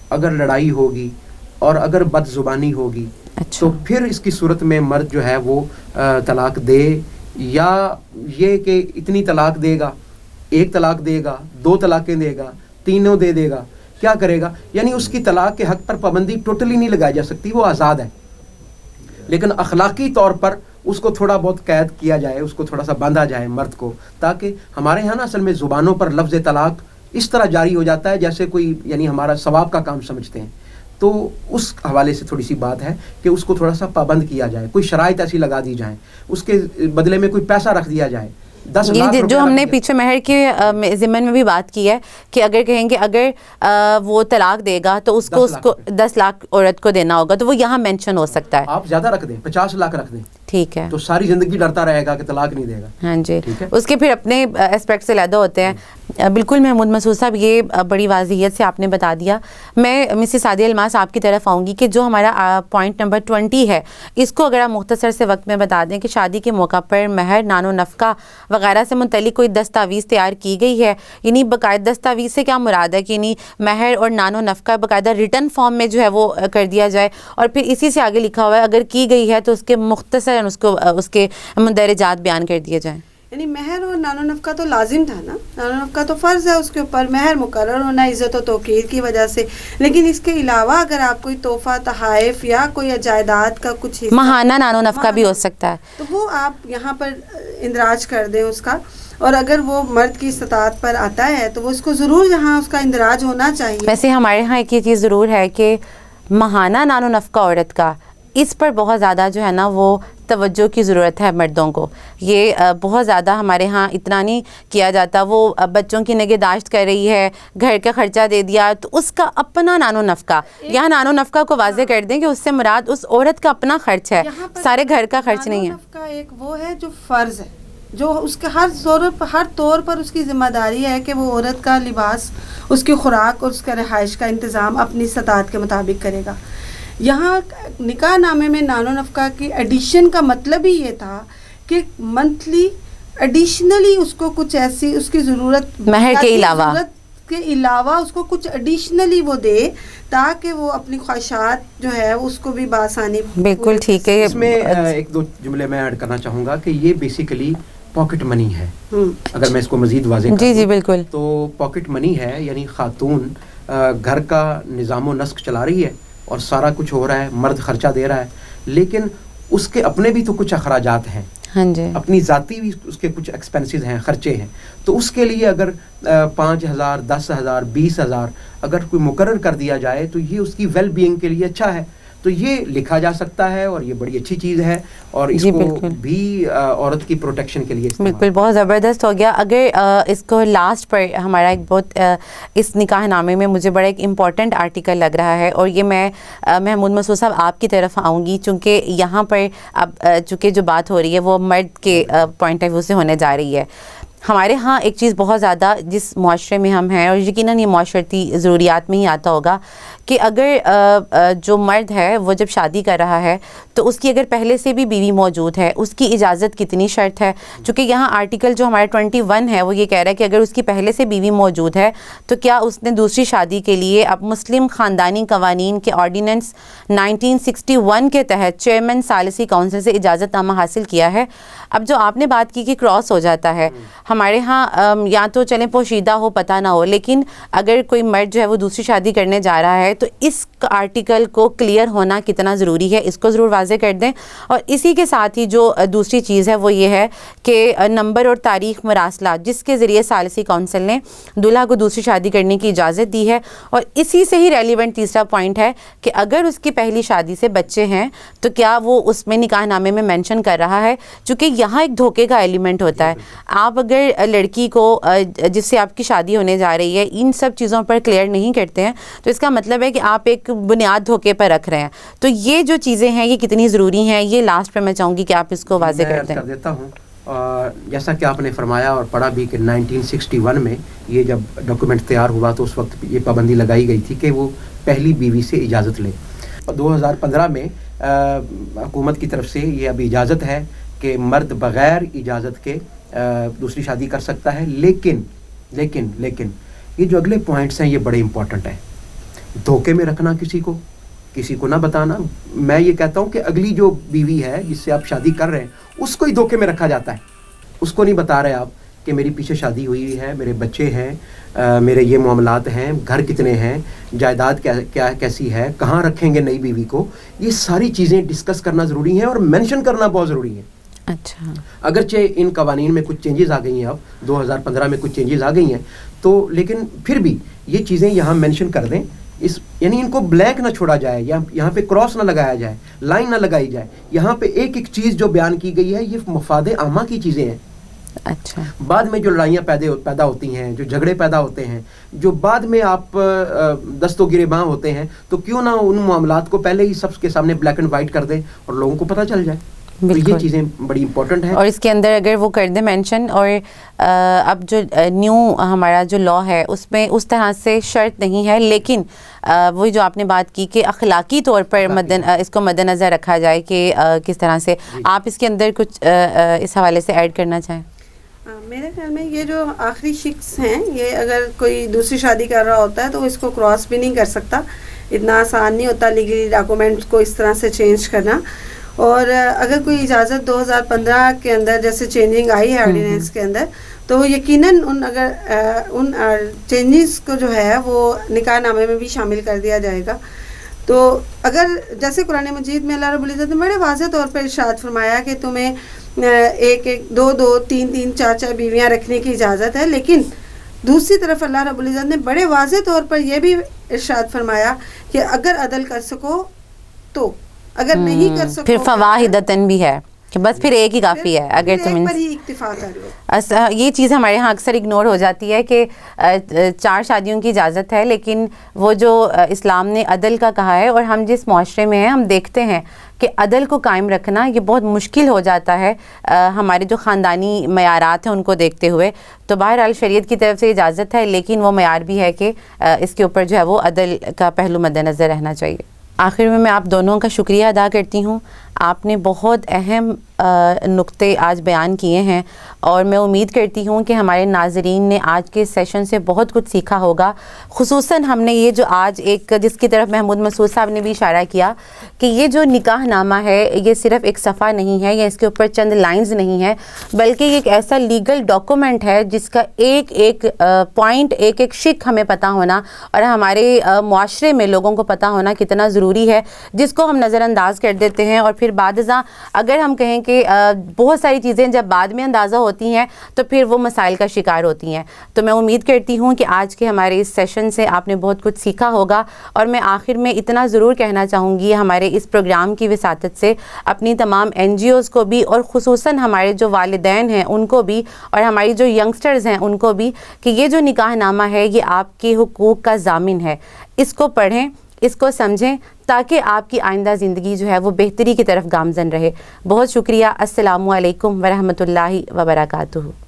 اگر لڑائی ہوگی اور اگر بد زبانی ہوگی تو پھر اس کی صورت میں مرد جو ہے وہ طلاق دے، یا یہ کہ اتنی طلاق دے گا، 1 طلاق دے گا، 2 طلاقیں دے گا، 3 دے گا، کیا کرے گا؟ یعنی اس کی طلاق کے حق پر پابندی ٹوٹلی نہیں لگائی جا سکتی، وہ آزاد ہے. لیکن اخلاقی طور پر اس کو تھوڑا بہت قید کیا جائے، اس کو تھوڑا سا باندھا جائے مرد کو، تاکہ ہمارے یہاں نا اصل میں زبانوں پر لفظ طلاق اس طرح جاری ہو جاتا ہے جیسے کوئی یعنی ہمارا ثواب کا کام سمجھتے ہیں. تو اس حوالے سے تھوڑی سی بات ہے کہ اس کو تھوڑا سا پابند کیا جائے، کوئی شرائط ایسی لگا دی جائیں، اس کے بدلے میں کوئی پیسہ رکھ دیا جائے. جو ہم نے پیچھے مہر کے ضمن میں بھی بات کی ہے کہ اگر کہیں گے اگر وہ طلاق دے گا تو اس کو 10 لاکھ عورت کو دینا ہوگا، تو وہ یہاں مینشن ہو سکتا ہے. آپ زیادہ رکھ دیں، 50 لاکھ رکھ دیں، ٹھیک ہے، تو ساری زندگی ڈرتا رہے گا کہ طلاق نہیں دے گا. ہاں جی، اس کے پھر اپنے اسپیکٹ سے علیحدہ ہوتے ہیں. بالکل محمود مسعود صاحب، یہ بڑی واضحیت سے آپ نے بتا دیا. میں مسز سعدیہ الماس آپ کی طرف آؤں گی کہ جو ہمارا پوائنٹ نمبر 20 ہے، اس کو اگر آپ مختصر سے وقت میں بتا دیں کہ شادی کے موقع پر مہر، نان و نفقہ وغیرہ سے متعلق کوئی دستاویز تیار کی گئی ہے. یعنی باقاعدہ دستاویز سے کیا مراد ہے کہ یعنی مہر اور نان و نفقہ باقاعدہ ریٹن فارم میں جو ہے وہ کر دیا جائے، اور پھر اسی سے آگے لکھا ہوا ہے اگر کی گئی ہے تو اس کے مختصر اس کے مندرجات بیان کر دیے جائیں. یعنی مہر اور نان و نفقہ تو لازم تھا نا، نان و نفقہ تو فرض ہے اس کے اوپر، مہر مقرر ہونا عزت و توقیر کی وجہ سے. لیکن اس کے علاوہ اگر آپ کوئی تحفہ، تحائف یا کوئی جائیداد کا کچھ ماہانہ نان و نفقہ بھی ہو سکتا ہے، تو وہ آپ یہاں پر اندراج کر دیں اس کا. اور اگر وہ مرد کی استطاعت پر آتا ہے تو وہ اس کو ضرور یہاں اس کا اندراج ہونا چاہیے. ویسے ہمارے ہاں ایک یہ چیز ضرور ہے کہ ماہانہ نان و نفقہ عورت کا، اس پر بہت زیادہ جو ہے نا وہ توجہ کی ضرورت ہے مردوں کو. یہ بہت زیادہ ہمارے ہاں اتنا نہیں کیا جاتا. وہ بچوں کی نگہداشت کر رہی ہے، گھر کا خرچہ دے دیا، تو اس کا اپنا نان و نفقہ، یہاں نان و نفقہ کو واضح کر دیں کہ اس سے مراد اس عورت کا اپنا خرچ ہے، سارے گھر کا خرچ نہیں ہے. نان و نفقہ ایک وہ ہے جو فرض ہے، جو اس کے ہر طور پر اس کی ذمہ داری ہے کہ وہ عورت کا لباس، اس کی خوراک اور اس کا رہائش کا انتظام اپنی استطاعت کے مطابق کرے گا. یہاں نکاح نامے میں نان و نفقہ کی ایڈیشن کا مطلب ہی یہ تھا کہ منتھلی ایڈیشنلی اس کو کچھ ایسی اس کی ضرورت، مہر کے علاوہ اس کو کچھ ایڈیشنلی وہ دے تاکہ وہ اپنی خواہشات جو ہے اس کو بھی بآسانی. بالکل ٹھیک ہے. اس میں ایک دو جملے میں ایڈ کرنا چاہوں گا کہ یہ بیسیکلی پاکٹ منی ہے. اگر میں اس کو مزید واضح کروں جی بالکل، تو پاکٹ منی ہے، یعنی خاتون گھر کا نظام و نسق چلا رہی ہے اور سارا کچھ ہو رہا ہے، مرد خرچہ دے رہا ہے، لیکن اس کے اپنے بھی تو کچھ اخراجات ہیں. ہاں جی، اپنی ذاتی بھی اس کے کچھ ایکسپینسز ہیں، خرچے ہیں. تو اس کے لیے اگر 5,000 10,000 20,000 اگر کوئی مقرر کر دیا جائے تو یہ اس کی ویل بینگ کے لیے اچھا ہے. تو یہ لکھا جا سکتا ہے اور یہ بڑی اچھی چیز ہے، اور اس کو بھی عورت کی پروٹیکشن کے لیے بالکل بہت زبردست ہو گیا. اگر اس کو لاسٹ پر ہمارا ایک بہت اس نکاح نامے میں مجھے بڑا ایک امپورٹنٹ آرٹیکل لگ رہا ہے، اور یہ میں محمود مسعود صاحب آپ کی طرف آؤں گی، چونکہ یہاں پر اب چونکہ جو بات ہو رہی ہے وہ مرد کے پوائنٹ آف ویو سے ہونے جا رہی ہے. ہمارے ہاں ایک چیز بہت زیادہ جس معاشرے میں ہم ہیں، اور یقیناً یہ معاشرتی ضروریات میں ہی آتا ہوگا، کہ اگر جو مرد ہے وہ جب شادی کر رہا ہے تو اس کی اگر پہلے سے بھی بیوی موجود ہے، اس کی اجازت کتنی شرط ہے. چونکہ یہاں آرٹیکل جو ہمارا 21 ہے وہ یہ کہہ رہا ہے کہ اگر اس کی پہلے سے بیوی موجود ہے تو کیا اس نے دوسری شادی کے لیے اب مسلم خاندانی قوانین کے آرڈیننس 1961 کے تحت چیئرمین ثالثی کونسل سے اجازت نامہ حاصل کیا ہے. اب جو آپ نے بات کی کہ کراس ہو جاتا ہے، ہمارے ہاں یا تو چلیں پوشیدہ ہو، پتہ نہ ہو، لیکن اگر کوئی مرد جو ہے وہ دوسری شادی کرنے جا رہا ہے تو اس آرٹیکل کو کلیئر ہونا کتنا ضروری ہے، اس کو ضرور واضح کر دیں. اور اسی کے ساتھ ہی جو دوسری چیز ہے وہ یہ ہے کہ نمبر اور تاریخ مراسلات جس کے ذریعے ثالثی کونسل نے دلہا کو دوسری شادی کرنے کی اجازت دی ہے. اور اسی سے ہی ریلیونٹ تیسرا پوائنٹ ہے کہ اگر اس کی پہلی شادی سے بچے ہیں تو کیا وہ اس میں نکاح نامے میں مینشن کر رہا ہے، چونکہ یہاں ایک دھوکے کا ایلیمنٹ ہوتا ہے. آپ اگر لڑکی کو جس سے آپ کی شادی ہونے جا رہی ہے ان سب چیزوں پر کلیئر نہیں کرتے ہیں تو اس کا مطلب ہے کہ آپ ایک بنیاد دھوکے پر رکھ رہے ہیں. تو یہ جو چیزیں ہیں یہ کتنی ضروری ہیں، یہ لاسٹ پہ میں چاہوں گی کہ آپ اس کو واضح کر دیں. کر دیتا ہوں. جیسا کہ آپ نے فرمایا اور پڑھا بھی کہ 1961 میں یہ جب ڈاکومنٹ تیار ہوا تو اس وقت یہ پابندی لگائی گئی تھی کہ وہ پہلی بیوی سے اجازت لے. 2015 میں حکومت کی طرف سے یہ اب اجازت ہے کہ مرد بغیر اجازت کے دوسری شادی کر سکتا ہے. لیکن یہ جو اگلے پوائنٹس ہیں یہ بڑے امپورٹنٹ ہیں. دھوکے میں رکھنا کسی کو نہ بتانا. میں یہ کہتا ہوں کہ اگلی جو بیوی ہے جس سے آپ شادی کر رہے ہیں اس کو ہی دھوکے میں رکھا جاتا ہے. اس کو نہیں بتا رہے آپ کہ میری پیچھے شادی ہوئی ہے، میرے بچے ہیں، میرے یہ معاملات ہیں، گھر کتنے ہیں، جائیداد کیسی ہے، کہاں رکھیں گے نئی بیوی کو. یہ ساری چیزیں ڈسکس کرنا ضروری ہیں اور مینشن کرنا بہت ضروری ہے. اچھا، اگرچہ ان قوانین میں کچھ چینجز آ گئی ہیں، اب 2015 میں کچھ چینجز آ گئی ہیں تو لیکن پھر بھی یہ چیزیں یہاں مینشن کر دیں. یعنی ان کو بلینک نہ چھوڑا جائے، یا یہاں پہ کراس نہ لگایا جائے، لائن نہ لگائی جائے. یہاں پہ ایک چیز جو بیان کی گئی ہے یہ مفاد عامہ کی چیزیں ہیں. اچھا، بعد میں جو لڑائیاں پیدا ہوتی ہیں، جو جھگڑے پیدا ہوتے ہیں، جو بعد میں آپ دست و گریباں ہوتے ہیں، تو کیوں نہ ان معاملات کو پہلے ہی سب کے سامنے بلیک اینڈ وائٹ کر دیں اور لوگوں کو پتہ چل جائے. تو یہ چیزیں بڑی امپورٹنٹ ہیں. اور اس کے اندر اگر وہ کر دیں مینشن. اور اب جو نیو ہمارا جو لا ہے اس میں اس طرح سے شرط نہیں ہے، لیکن وہی جو آپ نے بات کی کہ اخلاقی طور پر اس کو مد نظر رکھا جائے کہ کس طرح سے. آپ اس کے اندر کچھ اس حوالے سے ایڈ کرنا چاہیں؟ میرے خیال میں یہ جو آخری شخص ہیں، یہ اگر کوئی دوسری شادی کر رہا ہوتا ہے تو اس کو کراس بھی نہیں کر سکتا. اتنا آسان نہیں ہوتا لیگلی ڈاکومنٹس کو اس طرح سے چینج کرنا. اور اگر کوئی اجازت 2015 کے اندر جیسے چینجنگ آئی ہے آرڈیننس کے اندر، تو وہ یقیناً ان چینجز کو جو ہے وہ نکاح نامے میں بھی شامل کر دیا جائے گا. تو اگر جیسے قرآن مجید میں اللہ رب العزت نے بڑے واضح طور پر ارشاد فرمایا کہ تمہیں ایک ایک دو دو تین تین چار چار بیویاں رکھنے کی اجازت ہے، لیکن دوسری طرف اللہ رب العزت نے بڑے واضح طور پر یہ بھی ارشاد فرمایا کہ اگر عدل کر سکو تو، اگر نہیں کر سکو پھر فواحدتن بھی ہے کہ بس پھر ایک ہی کافی ہے، اگر تم پر ہی اکتفا کرو۔ یہ چیز ہمارے ہاں اکثر اگنور ہو جاتی ہے کہ 4 شادیوں کی اجازت ہے، لیکن وہ جو اسلام نے عدل کا کہا ہے، اور ہم جس معاشرے میں ہیں ہم دیکھتے ہیں کہ عدل کو قائم رکھنا یہ بہت مشکل ہو جاتا ہے ہمارے جو خاندانی معیارات ہیں ان کو دیکھتے ہوئے۔ تو بہرحال شریعت کی طرف سے اجازت ہے، لیکن وہ معیار بھی ہے کہ اس کے اوپر جو ہے وہ عدل کا پہلو مد نظر رہنا چاہیے۔ آخر میں آپ دونوں کا شکریہ ادا کرتی ہوں، آپ نے بہت اہم نقطے آج بیان کیے ہیں، اور میں امید کرتی ہوں کہ ہمارے ناظرین نے آج کے سیشن سے بہت کچھ سیکھا ہوگا۔ خصوصاً ہم نے یہ جو آج ایک جس کی طرف محمود مسعود صاحب نے بھی اشارہ کیا کہ یہ جو نکاح نامہ ہے یہ صرف ایک صفحہ نہیں ہے یا اس کے اوپر چند لائنز نہیں ہے، بلکہ یہ ایک ایسا لیگل ڈاکومنٹ ہے جس کا ایک ایک پوائنٹ ایک ایک شق ہمیں پتہ ہونا اور ہمارے معاشرے میں لوگوں کو پتہ ہونا کتنا ضروری ہے، جس کو ہم نظر انداز کر دیتے ہیں۔ اور پھر بعد ازاں اگر ہم کہیں کہ بہت ساری چیزیں جب بعد میں اندازہ ہوتی ہیں تو پھر وہ مسائل کا شکار ہوتی ہیں۔ تو میں امید کرتی ہوں کہ آج کے ہمارے اس سیشن سے آپ نے بہت کچھ سیکھا ہوگا، اور میں آخر میں اتنا ضرور کہنا چاہوں گی ہمارے اس پروگرام کی وساطت سے اپنی تمام NGOs کو بھی، اور خصوصاً ہمارے جو والدین ہیں ان کو بھی، اور ہماری جو ینگسٹرز ہیں ان کو بھی، کہ یہ جو نکاح نامہ ہے یہ آپ کے حقوق کا ضامن ہے۔ اس کو پڑھیں، اس کو سمجھیں، تاکہ آپ کی آئندہ زندگی جو ہے وہ بہتری کی طرف گامزن رہے۔ بہت شکریہ۔ السلام علیکم ورحمۃ اللہ وبرکاتہ۔